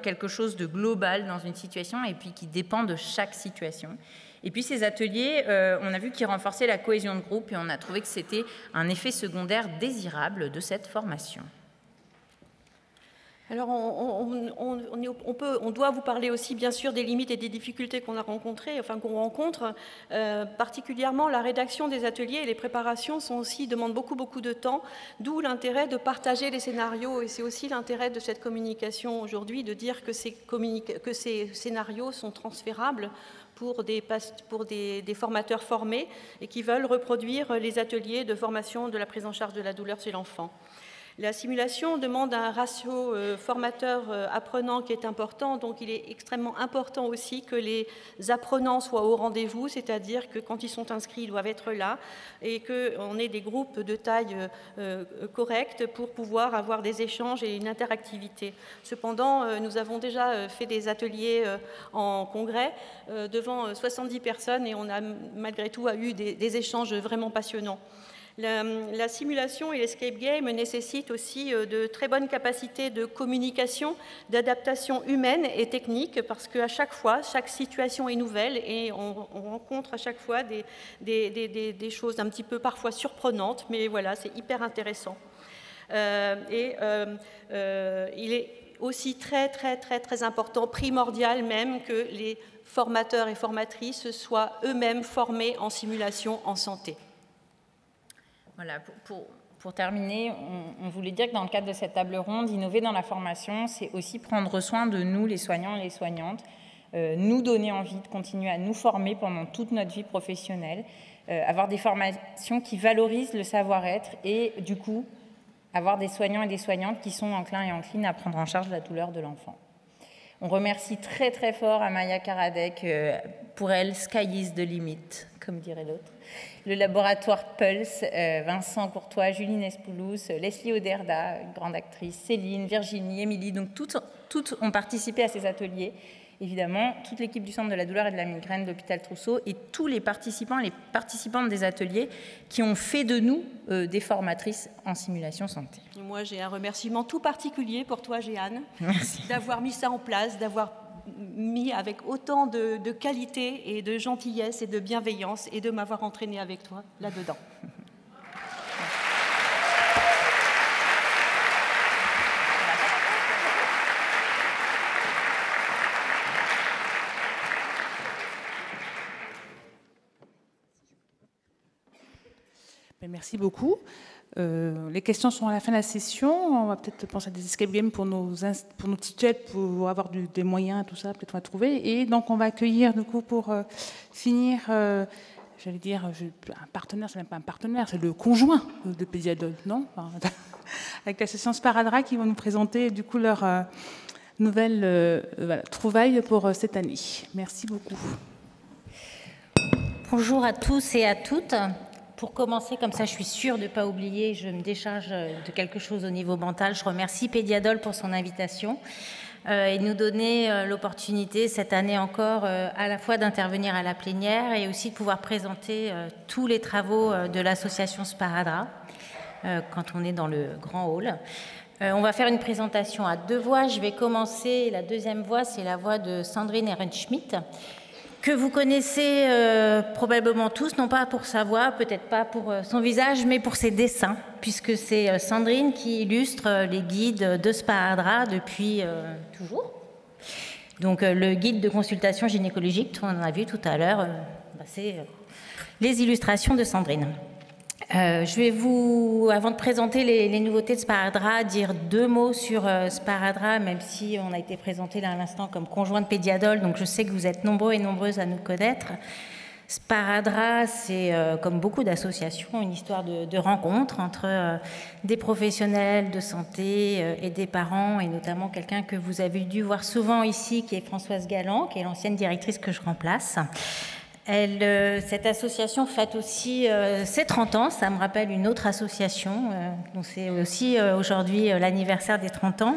quelque chose de global dans une situation et puis qui dépend de chaque situation. Et puis ces ateliers, on a vu qu'ils renforçaient la cohésion de groupe et on a trouvé que c'était un effet secondaire désirable de cette formation. Alors, on doit vous parler aussi, bien sûr, des limites et des difficultés qu'on a rencontrées, enfin qu'on rencontre. Particulièrement, la rédaction des ateliers et les préparations demandent beaucoup de temps, d'où l'intérêt de partager les scénarios. Et c'est aussi l'intérêt de cette communication aujourd'hui, de dire que ces scénarios sont transférables pour des formateurs formés et qui veulent reproduire les ateliers de formation de la prise en charge de la douleur chez l'enfant. La simulation demande un ratio formateur-apprenant qui est important, donc il est extrêmement important aussi que les apprenants soient au rendez-vous, c'est-à-dire que quand ils sont inscrits, ils doivent être là, et qu'on ait des groupes de taille correcte pour pouvoir avoir des échanges et une interactivité. Cependant, nous avons déjà fait des ateliers en congrès devant 70 personnes et on a malgré tout eu des échanges vraiment passionnants. La simulation et l'escape game nécessitent aussi de très bonnes capacités de communication, d'adaptation humaine et technique, parce qu'à chaque fois, chaque situation est nouvelle et on rencontre à chaque fois des choses un petit peu parfois surprenantes, mais voilà, c'est hyper intéressant. Il est aussi très important, primordial même, que les formateurs et formatrices soient eux-mêmes formés en simulation en santé. Voilà, pour terminer, on voulait dire que dans le cadre de cette table ronde, innover dans la formation, c'est aussi prendre soin de nous, les soignants et les soignantes, nous donner envie de continuer à nous former pendant toute notre vie professionnelle, avoir des formations qui valorisent le savoir-être et du coup, avoir des soignants et des soignantes qui sont enclins et enclines à prendre en charge la douleur de l'enfant. On remercie très fort Amaya Karadec, pour elle, sky is the limit, comme dirait l'autre. Le laboratoire Pulse, Vincent Courtois, Juline Espoulos, Leslie Oderda, grande actrice, Céline, Virginie, Émilie, donc toutes ont participé à ces ateliers. Évidemment, toute l'équipe du Centre de la douleur et de la migraine de l'hôpital Trousseau et tous les participantes des ateliers qui ont fait de nous des formatrices en simulation santé. Moi, j'ai un remerciement tout particulier pour toi, Jeanne, d'avoir mis ça en place, d'avoir mis avec autant de qualité et de gentillesse et de bienveillance et de m'avoir entraîné avec toi là-dedans. Merci beaucoup. Les questions sont à la fin de la session. On va peut-être penser à des escape games pour nos titulaires, pour avoir des moyens, tout ça, peut-être on va trouver. Et donc, on va accueillir, du coup, pour finir, j'allais dire, un partenaire, c'est même pas un partenaire, c'est le conjoint de Pédiadol, non? Avec l'association Sparadrap qui vont nous présenter, du coup, leur nouvelle trouvaille pour cette année. Merci beaucoup. Bonjour à tous et à toutes. Pour commencer, comme ça je suis sûre de ne pas oublier, je me décharge de quelque chose au niveau mental. Je remercie Pédiadol pour son invitation et nous donner l'opportunité cette année encore à la fois d'intervenir à la plénière et aussi de pouvoir présenter tous les travaux de l'association Sparadrap quand on est dans le grand hall. On va faire une présentation à deux voix. Je vais commencer, la deuxième voix, c'est la voix de Sandrine Ehrenschmidt, que vous connaissez probablement tous, non pas pour sa voix, peut-être pas pour son visage, mais pour ses dessins, puisque c'est Sandrine qui illustre les guides de Sparadrap depuis toujours. Donc le guide de consultation gynécologique, on en a vu tout à l'heure, c'est les illustrations de Sandrine. Je vais vous, avant de présenter les nouveautés de Sparadrap, dire 2 mots sur Sparadrap, même si on a été présenté là à l'instant comme conjoint de Pédiadol, donc je sais que vous êtes nombreux et nombreuses à nous connaître. Sparadrap, c'est comme beaucoup d'associations, une histoire de rencontre entre des professionnels de santé et des parents, et notamment quelqu'un que vous avez dû voir souvent ici, qui est Françoise Galland, qui est l'ancienne directrice que je remplace. Cette association fête aussi ses 30 ans, ça me rappelle une autre association, donc c'est aussi aujourd'hui l'anniversaire des 30 ans.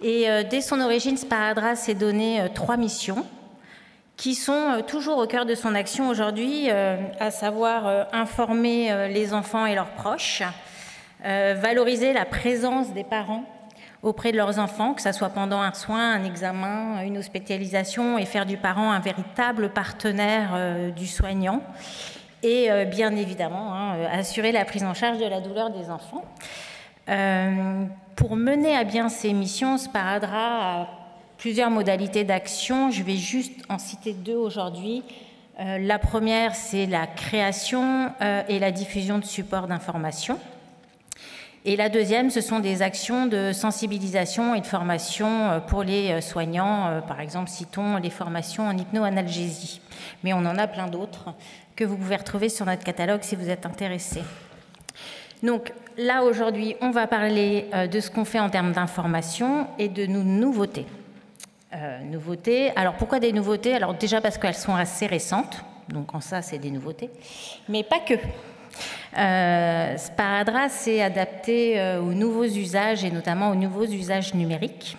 Et dès son origine, Sparadrap s'est donné 3 missions qui sont toujours au cœur de son action aujourd'hui, à savoir informer les enfants et leurs proches, valoriser la présence des parents auprès de leurs enfants, que ce soit pendant un soin, un examen, une hospitalisation, et faire du parent un véritable partenaire du soignant. Et bien évidemment, assurer la prise en charge de la douleur des enfants. Pour mener à bien ces missions, Sparadrap a plusieurs modalités d'action. Je vais juste en citer 2 aujourd'hui. La première, c'est la création et la diffusion de supports d'information. Et la deuxième, ce sont des actions de sensibilisation et de formation pour les soignants. Par exemple, citons les formations en hypnoanalgésie. Mais on en a plein d'autres que vous pouvez retrouver sur notre catalogue si vous êtes intéressés. Donc là, aujourd'hui, on va parler de ce qu'on fait en termes d'information et de nos nouveautés. Nouveautés. Alors pourquoi des nouveautés? Alors déjà parce qu'elles sont assez récentes. Donc en ça, c'est des nouveautés. Mais pas que. Sparadrap s'est adapté aux nouveaux usages et notamment aux nouveaux usages numériques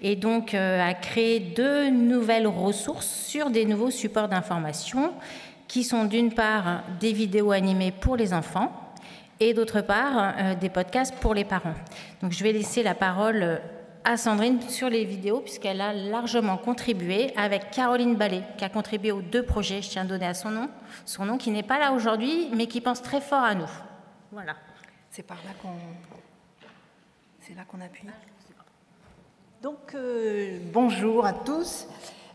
et donc a créé 2 nouvelles ressources sur des nouveaux supports d'information qui sont d'une part des vidéos animées pour les enfants et d'autre part des podcasts pour les parents. Donc je vais laisser la parole à Sandrine sur les vidéos puisqu'elle a largement contribué avec Caroline Ballet qui a contribué aux 2 projets, je tiens à donner à son nom qui n'est pas là aujourd'hui mais qui pense très fort à nous. Voilà. C'est par là qu'on appuie. Donc bonjour à tous.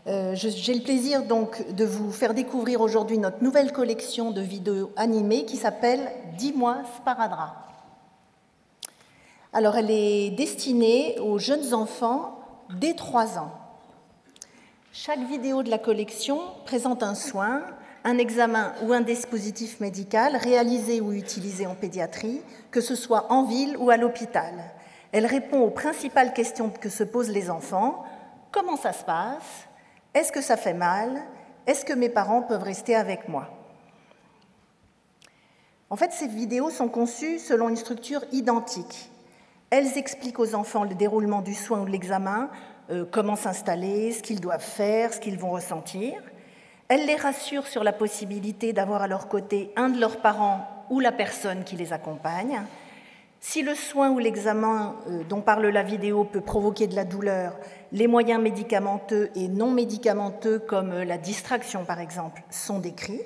J'ai le plaisir donc de vous faire découvrir aujourd'hui notre nouvelle collection de vidéos animées qui s'appelle « Dis-moi Sparadrap ». Alors, elle est destinée aux jeunes enfants dès 3 ans. Chaque vidéo de la collection présente un soin, un examen ou un dispositif médical réalisé ou utilisé en pédiatrie, que ce soit en ville ou à l'hôpital. Elle répond aux principales questions que se posent les enfants. Comment ça se passe? Est-ce que ça fait mal? Est-ce que mes parents peuvent rester avec moi? En fait, ces vidéos sont conçues selon une structure identique. Elles expliquent aux enfants le déroulement du soin ou de l'examen, comment s'installer, ce qu'ils doivent faire, ce qu'ils vont ressentir. Elles les rassurent sur la possibilité d'avoir à leur côté un de leurs parents ou la personne qui les accompagne. Si le soin ou l'examen dont parle la vidéo peut provoquer de la douleur, les moyens médicamenteux et non médicamenteux, comme la distraction par exemple, sont décrits.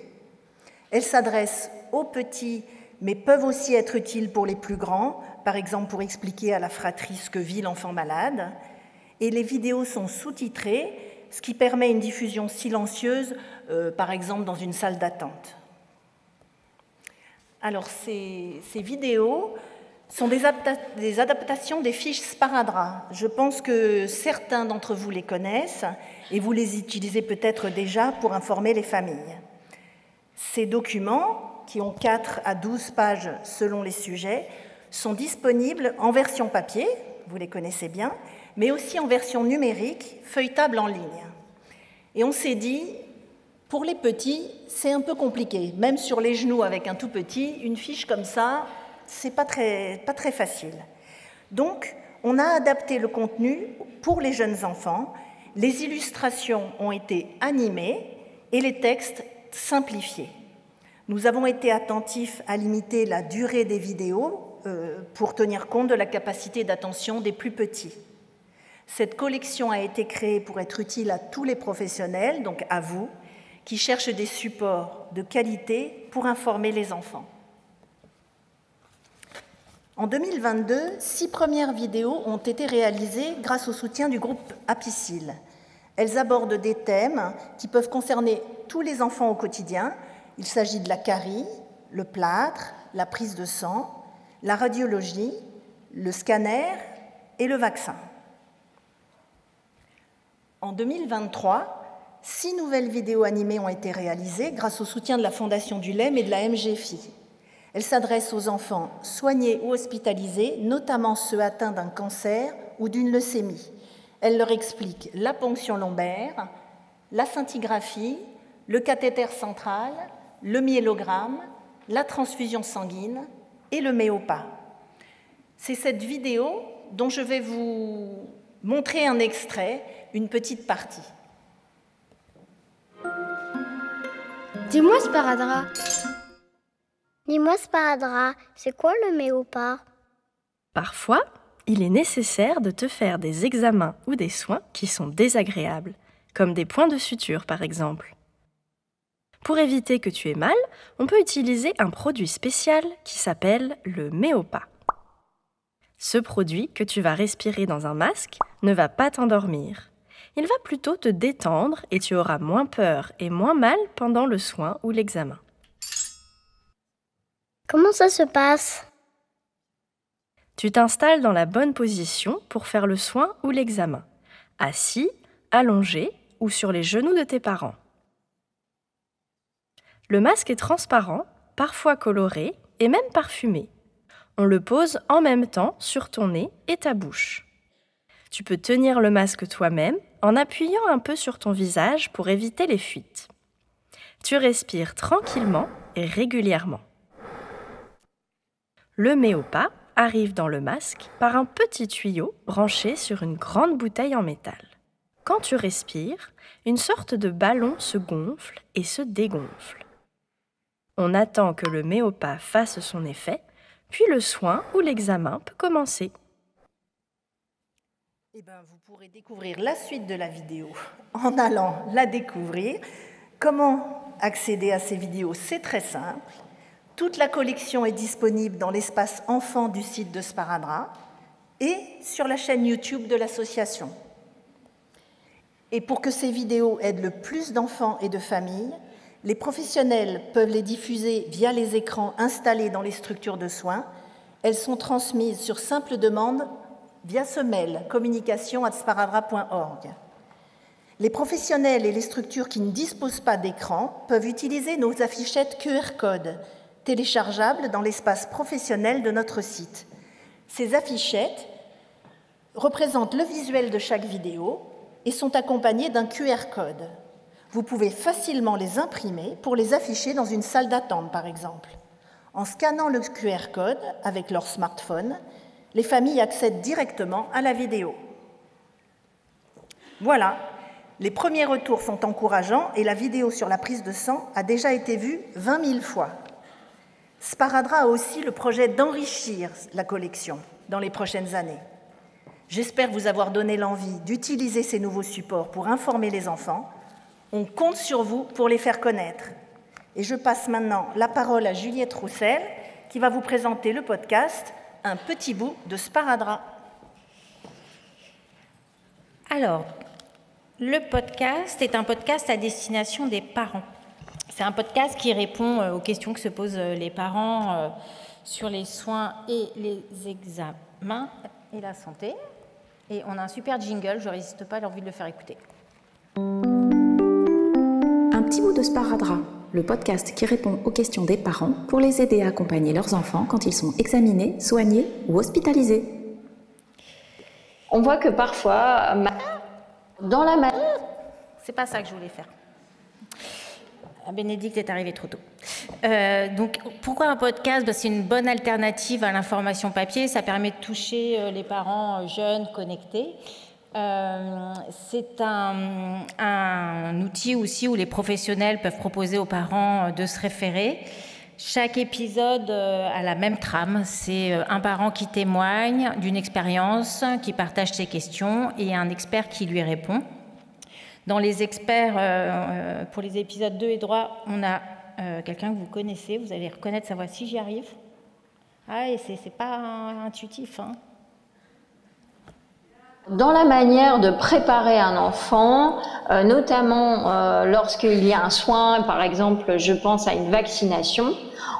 Elles s'adressent aux petits, mais peuvent aussi être utiles pour les plus grands, par exemple pour expliquer à la fratrie ce que vit l'enfant malade. Et les vidéos sont sous-titrées, ce qui permet une diffusion silencieuse, par exemple dans une salle d'attente. Alors ces vidéos sont des adaptations des fiches Sparadrap. Je pense que certains d'entre vous les connaissent et vous les utilisez peut-être déjà pour informer les familles. Ces documents, qui ont 4 à 12 pages selon les sujets, sont disponibles en version papier, vous les connaissez bien, mais aussi en version numérique, feuilletable en ligne. Et on s'est dit, pour les petits, c'est un peu compliqué. Même sur les genoux avec un tout petit, une fiche comme ça, c'est pas très facile. Donc, on a adapté le contenu pour les jeunes enfants. Les illustrations ont été animées et les textes simplifiés. Nous avons été attentifs à limiter la durée des vidéos pour tenir compte de la capacité d'attention des plus petits. Cette collection a été créée pour être utile à tous les professionnels, donc à vous, qui cherchent des supports de qualité pour informer les enfants. En 2022, 6 premières vidéos ont été réalisées grâce au soutien du groupe Apicil. Elles abordent des thèmes qui peuvent concerner tous les enfants au quotidien. Il s'agit de la carie, le plâtre, la prise de sang, la radiologie, le scanner et le vaccin. En 2023, 6 nouvelles vidéos animées ont été réalisées grâce au soutien de la Fondation du LEM et de la MGFI. Elles s'adressent aux enfants soignés ou hospitalisés, notamment ceux atteints d'un cancer ou d'une leucémie. Elles leur expliquent la ponction lombaire, la scintigraphie, le cathéter central, le myélogramme, la transfusion sanguine et le méopa. C'est cette vidéo dont je vais vous montrer un extrait, une petite partie. Dis-moi, Sparadra. Dis-moi, Sparadra, c'est quoi le méopa? Parfois, il est nécessaire de te faire des examens ou des soins qui sont désagréables, comme des points de suture par exemple. Pour éviter que tu aies mal, on peut utiliser un produit spécial qui s'appelle le méopa. Ce produit que tu vas respirer dans un masque ne va pas t'endormir. Il va plutôt te détendre et tu auras moins peur et moins mal pendant le soin ou l'examen. Comment ça se passe? Tu t'installes dans la bonne position pour faire le soin ou l'examen, assis, allongé ou sur les genoux de tes parents. Le masque est transparent, parfois coloré et même parfumé. On le pose en même temps sur ton nez et ta bouche. Tu peux tenir le masque toi-même en appuyant un peu sur ton visage pour éviter les fuites. Tu respires tranquillement et régulièrement. Le méopa arrive dans le masque par un petit tuyau branché sur une grande bouteille en métal. Quand tu respires, une sorte de ballon se gonfle et se dégonfle. On attend que le méopa fasse son effet, puis le soin ou l'examen peut commencer. Vous pourrez découvrir la suite de la vidéo en allant la découvrir. Comment accéder à ces vidéos? C'est très simple. Toute la collection est disponible dans l'espace enfant du site de Sparadra et sur la chaîne YouTube de l'association. Et pour que ces vidéos aident le plus d'enfants et de familles, les professionnels peuvent les diffuser via les écrans installés dans les structures de soins. Elles sont transmises sur simple demande via ce mail communication@sparadra.org. Les professionnels et les structures qui ne disposent pas d'écran peuvent utiliser nos affichettes QR code téléchargeables dans l'espace professionnel de notre site. Ces affichettes représentent le visuel de chaque vidéo et sont accompagnées d'un QR code. Vous pouvez facilement les imprimer pour les afficher dans une salle d'attente, par exemple. En scannant le QR code avec leur smartphone, les familles accèdent directement à la vidéo. Voilà, les premiers retours sont encourageants et la vidéo sur la prise de sang a déjà été vue 20 000 fois. Sparadra a aussi le projet d'enrichir la collection dans les prochaines années. J'espère vous avoir donné l'envie d'utiliser ces nouveaux supports pour informer les enfants. On compte sur vous pour les faire connaître. Et je passe maintenant la parole à Juliette Roussel qui va vous présenter le podcast « Un petit bout de Sparadra ». Alors, le podcast est un podcast à destination des parents. C'est un podcast qui répond aux questions que se posent les parents sur les soins et les examens et la santé. Et on a un super jingle, je ne résiste pas à l'envie de le faire écouter. Un petit bout de Sparadra, le podcast qui répond aux questions des parents pour les aider à accompagner leurs enfants quand ils sont examinés, soignés ou hospitalisés. On voit que parfois, dans la maladie... C'est pas ça que je voulais faire. Bénédicte est arrivée trop tôt. Donc, pourquoi un podcast? C'est une bonne alternative à l'information papier. Ça permet de toucher les parents jeunes, connectés. C'est un outil aussi où les professionnels peuvent proposer aux parents de se référer. Chaque épisode a la même trame. C'est un parent qui témoigne d'une expérience, qui partage ses questions et un expert qui lui répond. Dans les experts, pour les épisodes 2 et 3, on a quelqu'un que vous connaissez. Vous allez reconnaître sa voix si j'y arrive. Ah, et c'est pas intuitif, hein. Dans la manière de préparer un enfant, notamment lorsqu'il y a un soin, par exemple, je pense à une vaccination,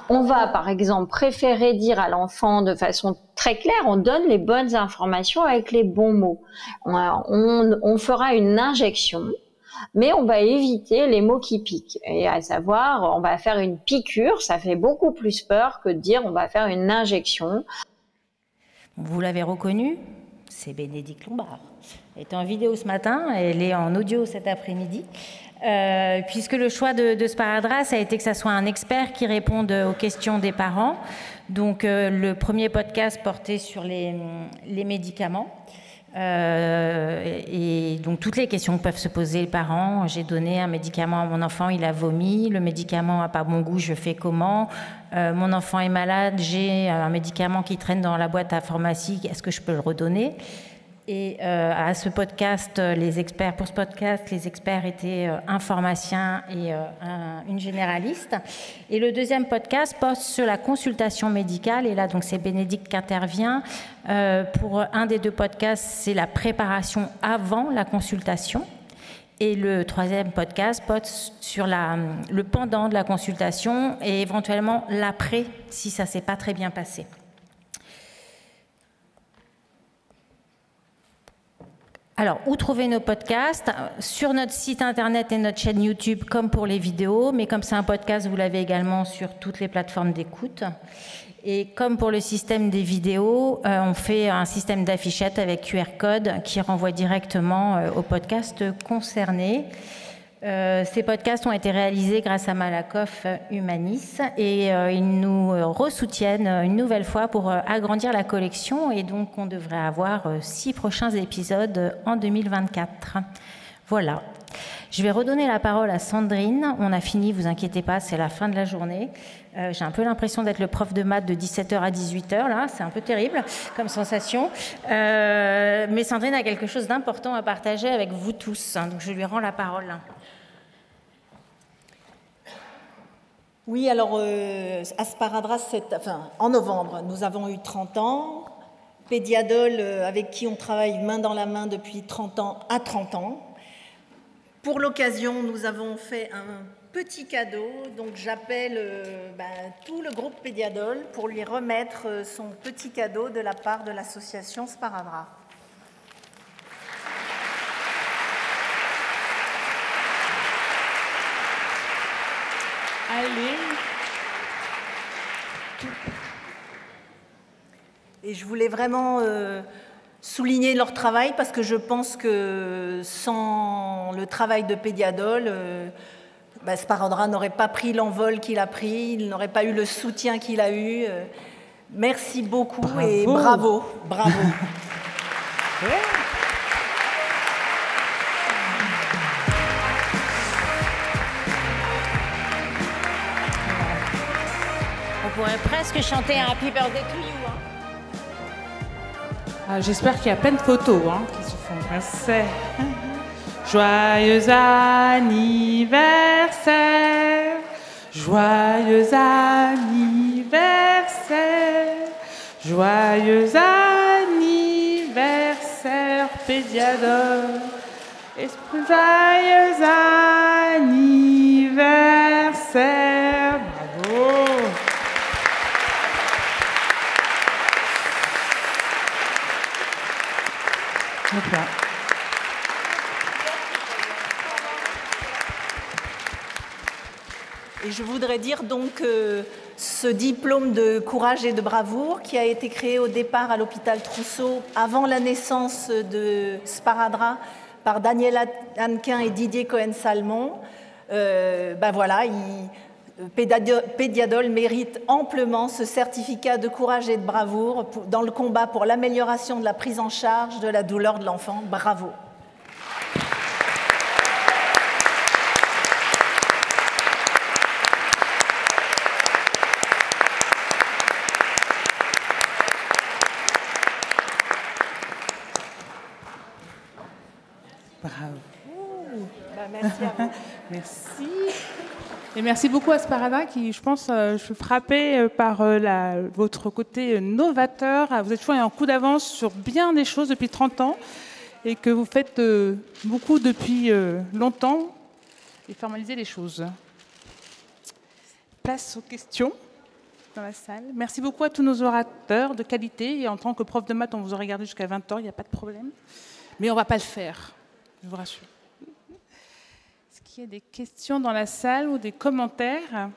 on va par exemple préférer dire à l'enfant de façon très claire, on donne les bonnes informations avec les bons mots. On fera une injection, mais on va éviter les mots qui piquent. Et à savoir, on va faire une piqûre, ça fait beaucoup plus peur que de dire on va faire une injection. Vous l'avez reconnu, c'est Bénédicte Lombard. Elle était en vidéo ce matin, elle est en audio cet après-midi. Puisque le choix de Sparadrap, ça a été que ça soit un expert qui réponde aux questions des parents. Donc le premier podcast portait sur les médicaments. Et donc toutes les questions que peuvent se poser les parents. J'ai donné un médicament à mon enfant, il a vomi, le médicament n'a pas bon goût, je fais comment? Mon enfant est malade, j'ai un médicament qui traîne dans la boîte à pharmacie, est-ce que je peux le redonner? Et à ce podcast, pour ce podcast, les experts étaient un pharmacien et une généraliste. Et le deuxième podcast porte sur la consultation médicale. Et là, donc, c'est Bénédicte qui intervient. Pour un des deux podcasts, c'est la préparation avant la consultation. Et le troisième podcast porte sur le pendant de la consultation et éventuellement l'après, si ça ne s'est pas très bien passé. Alors, où trouver nos podcasts? Sur notre site internet et notre chaîne YouTube, comme pour les vidéos, mais comme c'est un podcast, vous l'avez également sur toutes les plateformes d'écoute. Et comme pour le système des vidéos, on fait un système d'affichette avec QR code qui renvoie directement au podcast concerné. Ces podcasts ont été réalisés grâce à Malakoff Humanis et ils nous ressoutiennent une nouvelle fois pour agrandir la collection et donc on devrait avoir 6 prochains épisodes en 2024. Voilà. Je vais redonner la parole à Sandrine. On a fini, vous inquiétez pas, c'est la fin de la journée. J'ai un peu l'impression d'être le prof de maths de 17h à 18h, là, c'est un peu terrible comme sensation. Mais Sandrine a quelque chose d'important à partager avec vous tous, hein, donc je lui rends la parole. Oui, alors à Sparadrap, en novembre, nous avons eu 30 ans. Pédiadol, avec qui on travaille main dans la main depuis 30 ans, à 30 ans. Pour l'occasion, nous avons fait un petit cadeau, donc j'appelle tout le groupe Pédiadol pour lui remettre son petit cadeau de la part de l'association Sparadrap. Allez. Et je voulais vraiment souligner leur travail parce que je pense que sans le travail de Pédiadol, Sparadrap n'aurait pas pris l'envol qu'il a pris, il n'aurait pas eu le soutien qu'il a eu. Merci beaucoup et bravo. Bravo. On pourrait presque chanter un Happy Birthday to you. Hein. J'espère qu'il y a plein de photos qui se font passer. Joyeux anniversaire, joyeux anniversaire, joyeux anniversaire, Pédiadol. Joyeux anniversaire, bravo. Voilà. Et je voudrais dire donc ce diplôme de courage et de bravoure qui a été créé au départ à l'hôpital Trousseau avant la naissance de Sparadrap par Daniel Hannequin et Didier Cohen-Salmon. Pédiadol mérite amplement ce certificat de courage et de bravoure dans le combat pour l'amélioration de la prise en charge de la douleur de l'enfant. Bravo. Merci à vous. Merci. Et merci beaucoup à Sparada qui, je pense, je suis frappée par votre côté novateur. Vous êtes toujours un coup d'avance sur bien des choses depuis 30 ans et que vous faites beaucoup depuis longtemps et formaliser les choses. Place aux questions dans la salle. Merci beaucoup à tous nos orateurs de qualité. Et en tant que prof de maths, on vous aurait gardé jusqu'à 20h, il n'y a pas de problème. Mais on ne va pas le faire, je vous rassure. Est-ce qu'il y a des questions dans la salle ou des commentaires?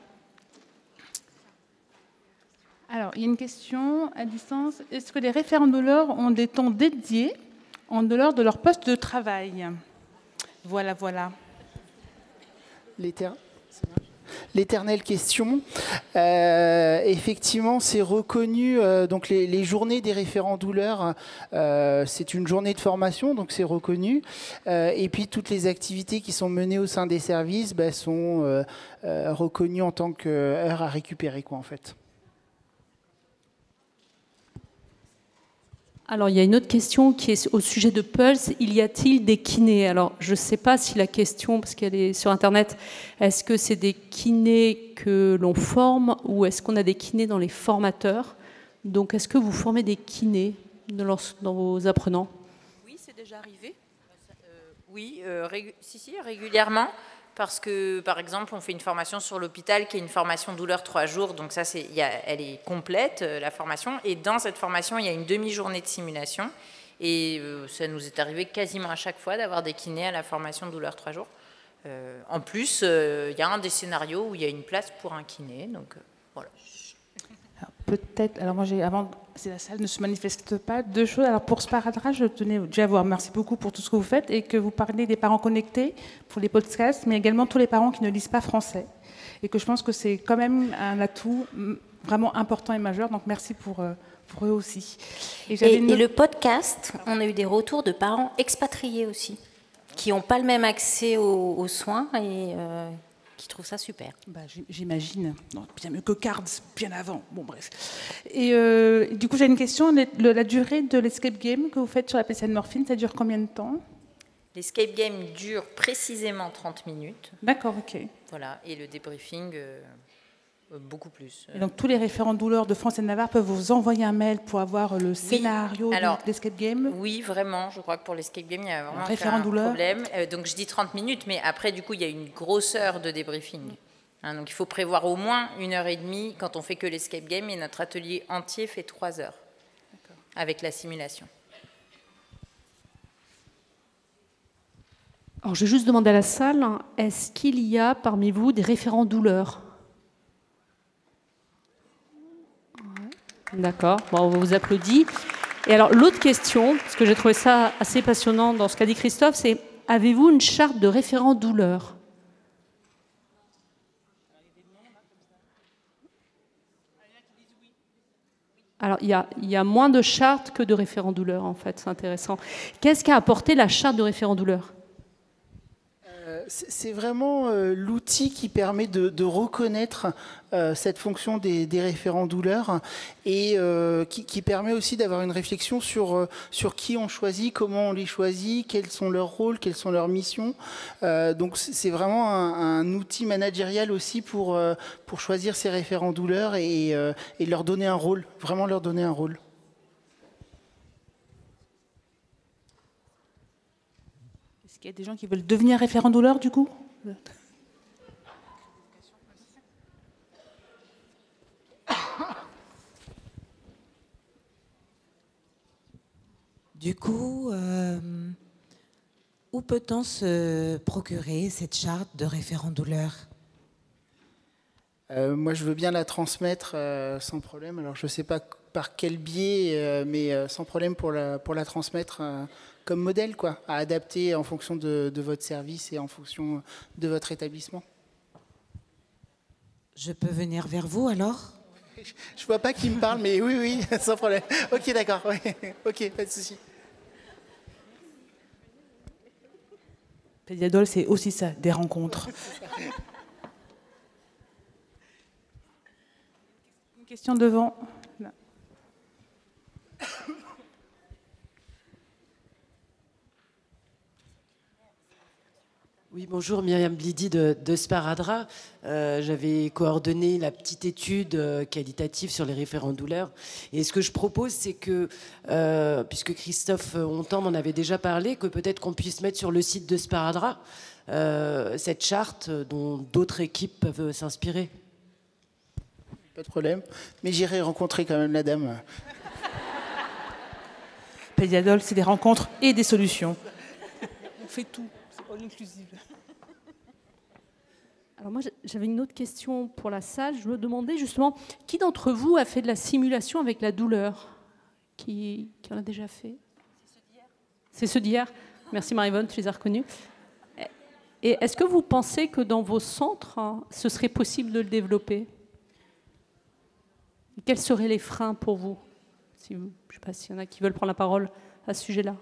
Alors, il y a une question à distance. Est-ce que les référents douleurs ont des temps dédiés en dehors de leur poste de travail? Voilà. L'éternelle question. Effectivement, c'est reconnu. Donc, les journées des référents douleurs, c'est une journée de formation, donc c'est reconnu. Et puis, toutes les activités qui sont menées au sein des services sont reconnues en tant qu'heures à récupérer, quoi, en fait. Alors, il y a une autre question qui est au sujet de Pulse. Y a-t-il des kinés? Alors, je ne sais pas si la question, parce qu'elle est sur Internet, est-ce que c'est des kinés que l'on forme ou est-ce qu'on a des kinés dans les formateurs? Donc, est-ce que vous formez des kinés dans vos apprenants? Oui, c'est déjà arrivé. Oui, régulièrement. Parce que, par exemple, on fait une formation sur l'hôpital qui est une formation douleur 3 jours. Donc ça, elle est complète, la formation. Et dans cette formation, il y a une demi-journée de simulation. Et ça nous est arrivé quasiment à chaque fois d'avoir des kinés à la formation douleur 3 jours. En plus, il y a un des scénarios où il y a une place pour un kiné. Donc voilà. Peut-être, alors moi, avant, si la salle ne se manifeste pas, deux choses. Alors pour Sparadra, je tenais déjà à vous remercier beaucoup pour tout ce que vous faites et que vous parlez des parents connectés pour les podcasts, mais également tous les parents qui ne lisent pas français. Et que je pense que c'est quand même un atout vraiment important et majeur. Donc merci pour eux aussi. Et le podcast, on a eu des retours de parents expatriés aussi, qui n'ont pas le même accès aux soins et qui trouvent ça super. J'imagine. Bien mieux que Cards, bien avant. Bon, bref. Et du coup, j'ai une question. La durée de l'escape game que vous faites sur la PCN Morphine, ça dure combien de temps? L'escape game dure précisément 30 minutes. D'accord, ok. Voilà, et le débriefing, beaucoup plus. Et donc, tous les référents douleurs de France et de Navarre peuvent vous envoyer un mail pour avoir le scénario de l'escape game? Oui, vraiment. Je crois que pour l'escape game, il y a vraiment référent douleur. Problème. Donc, je dis 30 minutes, mais après, du coup, il y a une grosse heure de débriefing. Donc, il faut prévoir au moins 1h30 quand on fait que l'escape game, et notre atelier entier fait 3 heures avec la simulation. Alors, je vais juste demander à la salle, est-ce qu'il y a parmi vous des référents douleurs? D'accord, bon, on vous applaudit. Et alors, l'autre question, parce que j'ai trouvé ça assez passionnant dans ce qu'a dit Christophe, c'est avez-vous une charte de référent douleur? Alors, il y a moins de chartes que de référents douleur, en fait, c'est intéressant. Qu'est-ce qu'a apporté la charte de référent douleur? C'est vraiment l'outil qui permet de reconnaître cette fonction des référents douleurs et qui permet aussi d'avoir une réflexion sur qui on choisit, comment on les choisit, quels sont leurs rôles, quelles sont leurs missions. Donc c'est vraiment un outil managérial aussi pour choisir ces référents douleurs et leur donner un rôle, vraiment leur donner un rôle. Il y a des gens qui veulent devenir référents douleur, du coup? Du coup, où peut-on se procurer cette charte de référent douleur? Moi, je veux bien la transmettre sans problème. Alors, je ne sais pas par quel biais, mais sans problème pour la transmettre comme modèle, quoi, à adapter en fonction de votre service et en fonction de votre établissement. Je peux venir vers vous alors? Je ne vois pas qui me parle, mais oui, sans problème. Ok, d'accord. Ok, pas de souci. Pédiadol, c'est aussi ça, des rencontres. Une question devant. Là. Oui, bonjour, Myriam Blidi de Sparadra. J'avais coordonné la petite étude qualitative sur les référents douleurs. Et ce que je propose, c'est que, puisque Christophe Hontan m'en avait déjà parlé, que peut-être qu'on puisse mettre sur le site de Sparadra cette charte dont d'autres équipes peuvent s'inspirer. Pas de problème, mais j'irai rencontrer quand même la dame. Pédiadol, c'est des rencontres et des solutions. On fait tout, c'est all inclusive. Alors moi, j'avais une autre question pour la salle. Je me demandais justement, qui d'entre vous a fait de la simulation avec la douleur? Qui en a déjà fait? C'est ceux d'hier. Merci Marie-Vonne, tu les as reconnus. Et est-ce que vous pensez que dans vos centres, ce serait possible de le développer? Quels seraient les freins pour vous? Je ne sais pas s'il y en a qui veulent prendre la parole à ce sujet-là.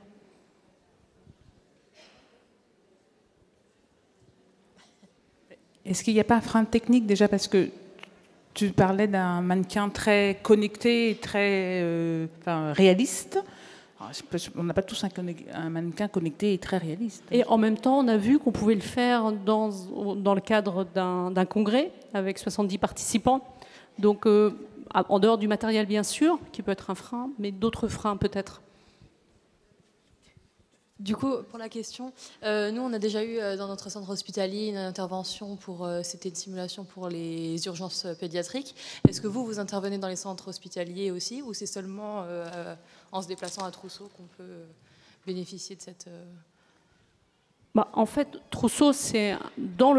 Est-ce qu'il n'y a pas un frein technique déjà, parce que tu parlais d'un mannequin très connecté et très réaliste. Alors, on n'a pas tous un mannequin connecté et très réaliste. Et en même temps, on a vu qu'on pouvait le faire dans le cadre d'un congrès avec 70 participants. Donc, en dehors du matériel, bien sûr, qui peut être un frein, mais d'autres freins peut-être. Du coup, pour la question, nous, on a déjà eu dans notre centre hospitalier une intervention c'était une simulation pour les urgences pédiatriques. Est-ce que vous intervenez dans les centres hospitaliers aussi, ou c'est seulement en se déplaçant à Trousseau qu'on peut bénéficier de cette... En fait, Trousseau, c'est dans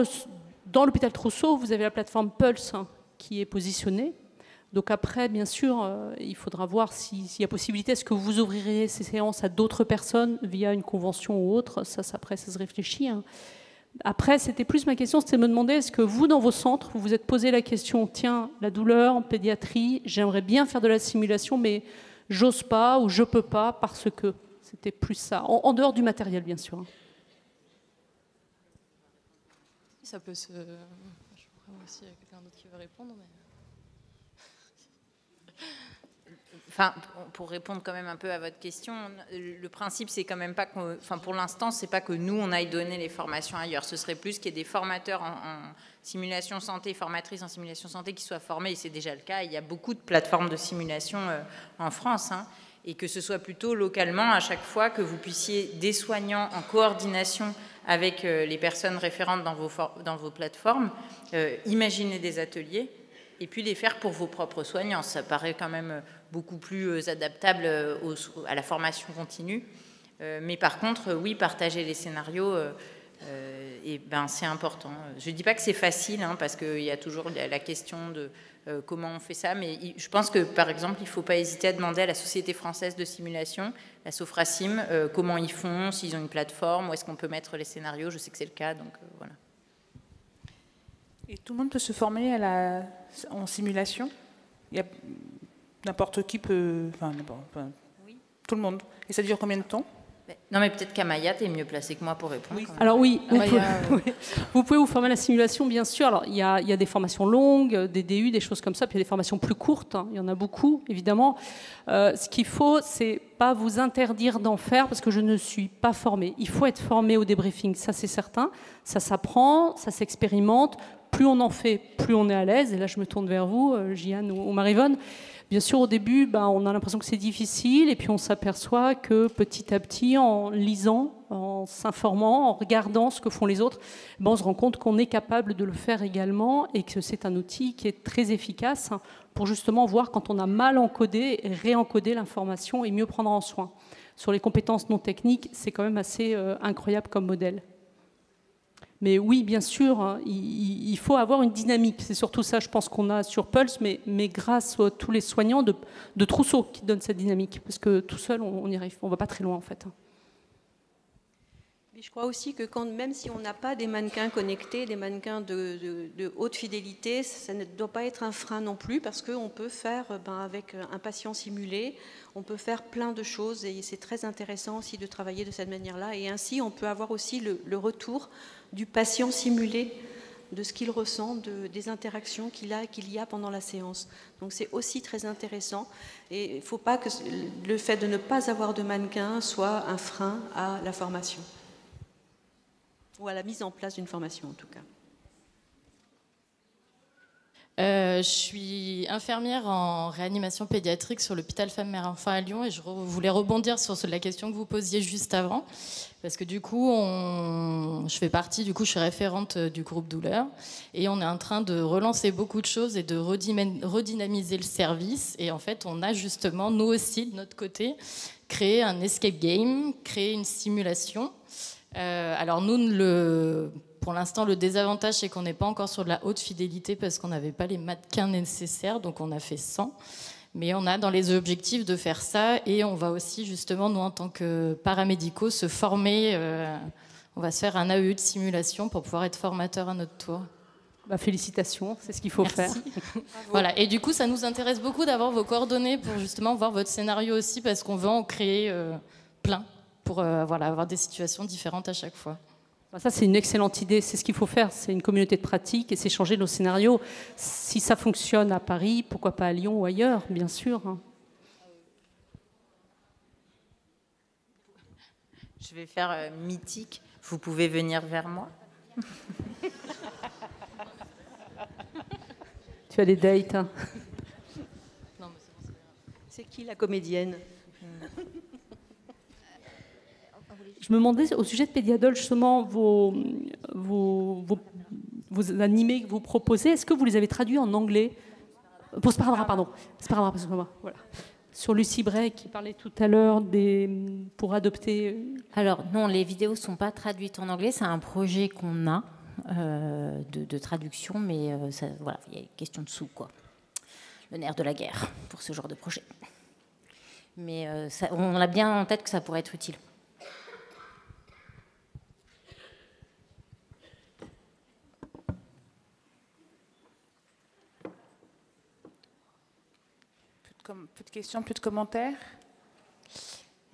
l'hôpital Trousseau, vous avez la plateforme Pulse qui est positionnée. Donc après, bien sûr, il faudra voir s'il y a possibilité. Est-ce que vous ouvrirez ces séances à d'autres personnes via une convention ou autre? Après, ça se réfléchit. Après, c'était plus ma question, c'était de me demander, est-ce que vous, dans vos centres, vous vous êtes posé la question, tiens, la douleur en pédiatrie, j'aimerais bien faire de la simulation, mais j'ose pas ou je peux pas parce que c'était plus ça, en dehors du matériel, bien sûr. Ça peut se... Je crois aussi quelqu'un d'autre qui veut répondre, mais... Enfin, pour répondre quand même un peu à votre question, le principe, c'est quand même pas que, enfin, pour l'instant, c'est pas que nous, on aille donner les formations ailleurs. Ce serait plus qu'il y ait des formateurs en simulation santé, formatrices en simulation santé qui soient formés, et c'est déjà le cas. Il y a beaucoup de plateformes de simulation en France, et que ce soit plutôt localement, à chaque fois, que vous puissiez, des soignants en coordination avec les personnes référentes dans vos plateformes, imaginer des ateliers, et puis les faire pour vos propres soignants. Ça paraît quand même beaucoup plus adaptable à la formation continue. Mais par contre, oui, partager les scénarios, c'est important. Je ne dis pas que c'est facile, parce qu'il y a toujours la question de comment on fait ça, mais je pense que, par exemple, il ne faut pas hésiter à demander à la Société française de simulation, la Sofrasim, comment ils font, s'ils ont une plateforme, où est-ce qu'on peut mettre les scénarios. Je sais que c'est le cas, donc voilà. Et tout le monde peut se former en simulation? N'importe qui peut... oui. Tout le monde. Et ça dure combien de temps? Non, mais peut-être qu'Amaya, tu es mieux placée que moi pour répondre. Oui. Alors oui, vous pouvez vous former à la simulation, bien sûr. Alors, il y a des formations longues, des DU, des choses comme ça, puis il y a des formations plus courtes. Il y en a beaucoup, évidemment. Ce qu'il faut, c'est pas vous interdire d'en faire, parce que je ne suis pas formée. Il faut être formé au débriefing, ça c'est certain. Ça s'apprend, ça s'expérimente. Plus on en fait, plus on est à l'aise. Et là, je me tourne vers vous, Jeanne ou Marie-Vonne. Bien sûr, au début, on a l'impression que c'est difficile, et puis on s'aperçoit que petit à petit, en lisant, en s'informant, en regardant ce que font les autres, on se rend compte qu'on est capable de le faire également, et que c'est un outil qui est très efficace pour justement voir quand on a mal encodé et réencoder l'information et mieux prendre en soin. Sur les compétences non techniques, c'est quand même assez incroyable comme modèle. Mais oui, bien sûr, il faut avoir une dynamique. C'est surtout ça, je pense, qu'on a sur Pulse, mais grâce à tous les soignants de Trousseau qui donnent cette dynamique. Parce que tout seul, on n'y arrive, on ne va pas très loin, en fait. Mais je crois aussi que même si on n'a pas des mannequins connectés, des mannequins de haute fidélité, ça ne doit pas être un frein non plus, parce qu'on peut faire, avec un patient simulé, on peut faire plein de choses, et c'est très intéressant aussi de travailler de cette manière-là. Et ainsi, on peut avoir aussi le retour du patient simulé, de ce qu'il ressent, des interactions qu'il y a pendant la séance. Donc c'est aussi très intéressant. Et il ne faut pas que le fait de ne pas avoir de mannequin soit un frein à la formation. ou à la mise en place d'une formation en tout cas. Je suis infirmière en réanimation pédiatrique sur l'hôpital Femmes-Mères-Enfants à Lyon et je voulais rebondir sur la question que vous posiez juste avant parce que du coup, je fais partie, je suis référente du groupe douleur et on est en train de relancer beaucoup de choses et de redynamiser le service et en fait, on a justement, nous aussi, de notre côté, créé un escape game, créé une simulation. Alors nous, pour l'instant, le désavantage, c'est qu'on n'est pas encore sur de la haute fidélité parce qu'on n'avait pas les mannequins nécessaires, donc on a fait 100. Mais on a dans les objectifs de faire ça et on va aussi, justement, nous, en tant que paramédicaux, se former. On va se faire un AEU de simulation pour pouvoir être formateur à notre tour. Bah, félicitations, c'est ce qu'il faut faire. Voilà. Et du coup, ça nous intéresse beaucoup d'avoir vos coordonnées pour justement voir votre scénario aussi parce qu'on veut en créer plein pour avoir des situations différentes à chaque fois. Ça, c'est une excellente idée. C'est ce qu'il faut faire. C'est une communauté de pratique et c'est changer nos scénarios. Si ça fonctionne à Paris, pourquoi pas à Lyon ou ailleurs, bien sûr. Je vais faire mythique. Vous pouvez venir vers moi. Tu as des dates, hein. C'est qui la comédienne? Je me demandais, au sujet de Pédiadol, justement, vos animés que vous proposez, est-ce que vous les avez traduits en anglais? Pour Sparadrap, pardon. Sparadrap, voilà. Sur Lucie Bray, qui parlait tout à l'heure pour adopter... Alors, non, les vidéos ne sont pas traduites en anglais. C'est un projet qu'on a de traduction, mais voilà, il y a une question de sous, quoi. Le nerf de la guerre pour ce genre de projet. Mais on a bien en tête que ça pourrait être utile. Plus de questions, plus de commentaires.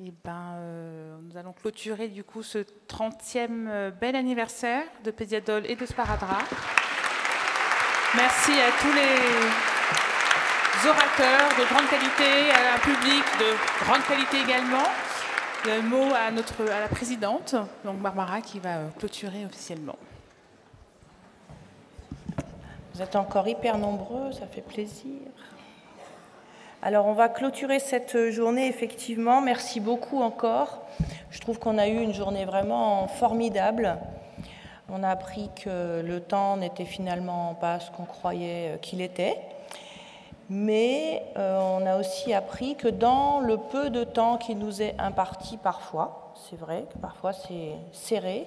Et nous allons clôturer du coup ce 30e bel anniversaire de Pédiadol et de Sparadrap. Merci à tous les orateurs de grande qualité, à un public de grande qualité également. Le mot à la présidente, donc Barbara, qui va clôturer officiellement. Vous êtes encore hyper nombreux, ça fait plaisir. Alors, on va clôturer cette journée, effectivement. Merci beaucoup encore. Je trouve qu'on a eu une journée vraiment formidable. On a appris que le temps n'était finalement pas ce qu'on croyait qu'il était. Mais on a aussi appris que dans le peu de temps qui nous est imparti parfois, c'est vrai que parfois c'est serré,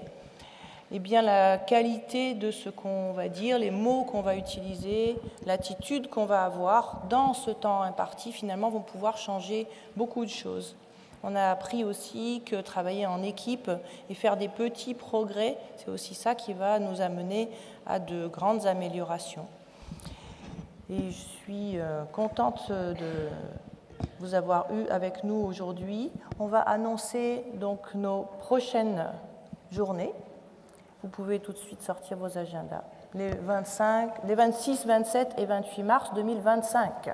eh bien, la qualité de ce qu'on va dire, les mots qu'on va utiliser, l'attitude qu'on va avoir dans ce temps imparti, finalement, vont pouvoir changer beaucoup de choses. On a appris aussi que travailler en équipe et faire des petits progrès, c'est aussi ça qui va nous amener à de grandes améliorations. Et je suis contente de vous avoir eu avec nous aujourd'hui. On va annoncer donc nos prochaines journées. Vous pouvez tout de suite sortir vos agendas. Les 26, 27 et 28 mars 2025.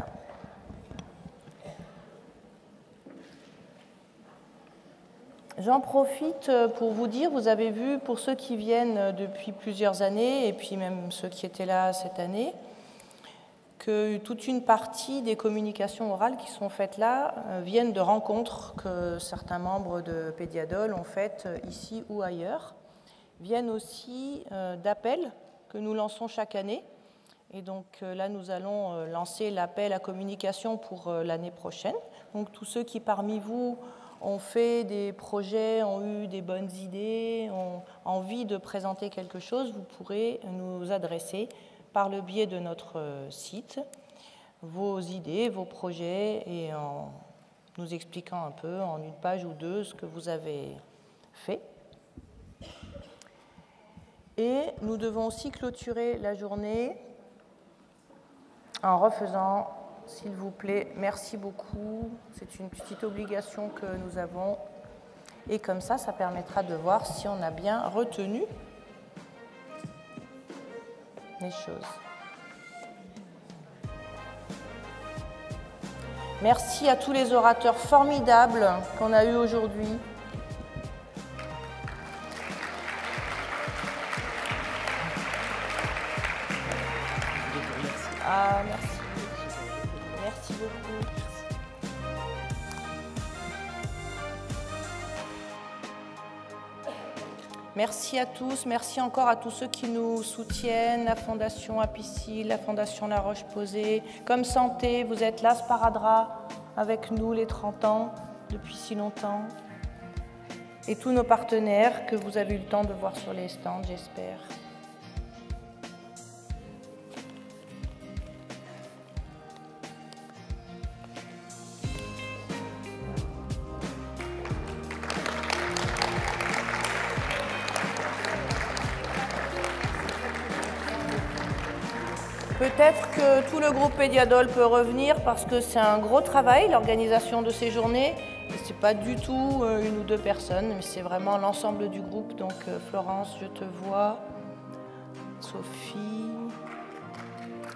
J'en profite pour vous dire, vous avez vu, pour ceux qui viennent depuis plusieurs années, et puis même ceux qui étaient là cette année, que toute une partie des communications orales qui sont faites là viennent de rencontres que certains membres de Pédiadol ont faites ici ou ailleurs. Viennent aussi d'appels que nous lançons chaque année. Et donc là, nous allons lancer l'appel à communication pour l'année prochaine. Donc tous ceux qui parmi vous ont fait des projets, ont eu des bonnes idées, ont envie de présenter quelque chose, vous pourrez nous adresser par le biais de notre site vos idées, vos projets, et en nous expliquant un peu en une page ou deux ce que vous avez fait. Et nous devons aussi clôturer la journée en refaisant, s'il vous plaît, merci beaucoup. C'est une petite obligation que nous avons. Et comme ça, ça permettra de voir si on a bien retenu les choses. Merci à tous les orateurs formidables qu'on a eus aujourd'hui. Ah, merci. Merci beaucoup. Merci à tous, merci encore à tous ceux qui nous soutiennent, la Fondation Apicil, la Fondation La Roche-Posay, Comme Santé, vous êtes là, Sparadrap, avec nous les 30 ans, depuis si longtemps. Et tous nos partenaires que vous avez eu le temps de voir sur les stands, j'espère. Peut-être que tout le groupe Pédiadol peut revenir parce que c'est un gros travail, l'organisation de ces journées. Ce n'est pas du tout une ou deux personnes, mais c'est vraiment l'ensemble du groupe. Donc Florence, je te vois. Sophie.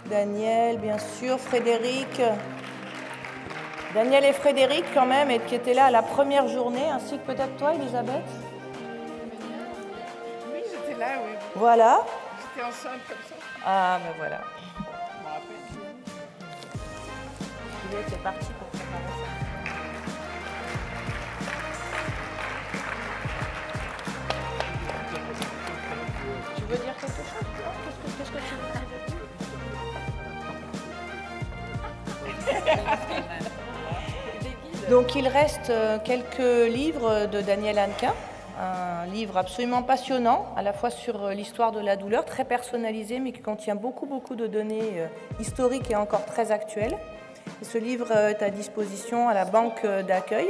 Daniel, bien sûr. Frédéric. Daniel et Frédéric, quand même, qui étaient là à la première journée, ainsi que peut-être toi, Elisabeth. Oui, j'étais là, oui. Voilà. J'étais enceinte comme ça. Ah, ben voilà. Juliette est partie pour préparer ça. Tu veux dire quelque chose? Qu'est-ce que tu veux dire? Donc il reste quelques livres de Daniel Hannequin. Un livre absolument passionnant, à la fois sur l'histoire de la douleur, très personnalisé, mais qui contient beaucoup de données historiques et encore très actuelles. Et ce livre est à disposition à la banque d'accueil.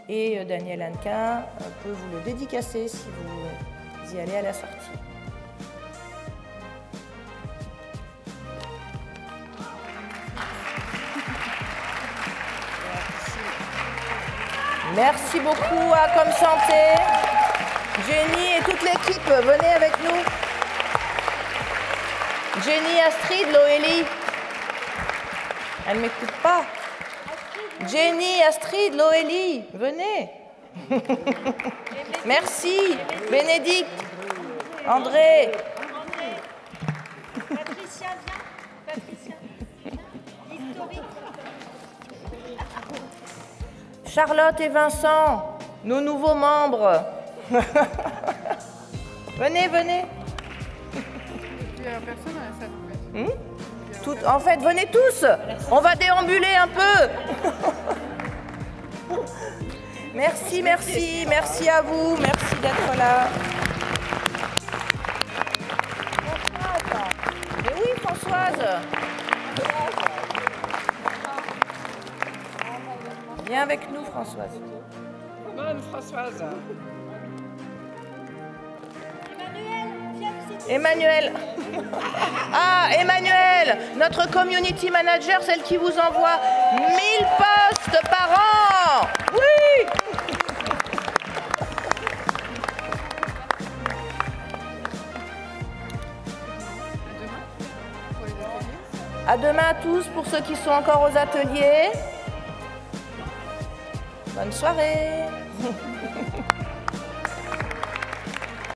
Et Daniel Hannequin peut vous le dédicacer si vous y allez à la sortie. Merci beaucoup à Comme Santé. Jenny et toute l'équipe, venez avec nous. Jenny, Astrid, Loélie. Elle ne m'écoute pas. Jenny, Astrid, Loélie, venez. Merci. Bénédicte, André. Patricia, viens. Patricia. Historique. Charlotte et Vincent, nos nouveaux membres. Venez, venez. Personne à la salle. En fait, venez tous. On va déambuler un peu. Merci, merci. Merci à vous. Merci d'être là. Mais oui, Françoise. Viens avec nous, Françoise. Bonne Françoise. Emmanuel. Ah, Emmanuel, notre community manager, celle qui vous envoie 1000 postes par an. Oui. À demain à tous pour ceux qui sont encore aux ateliers. Bonne soirée.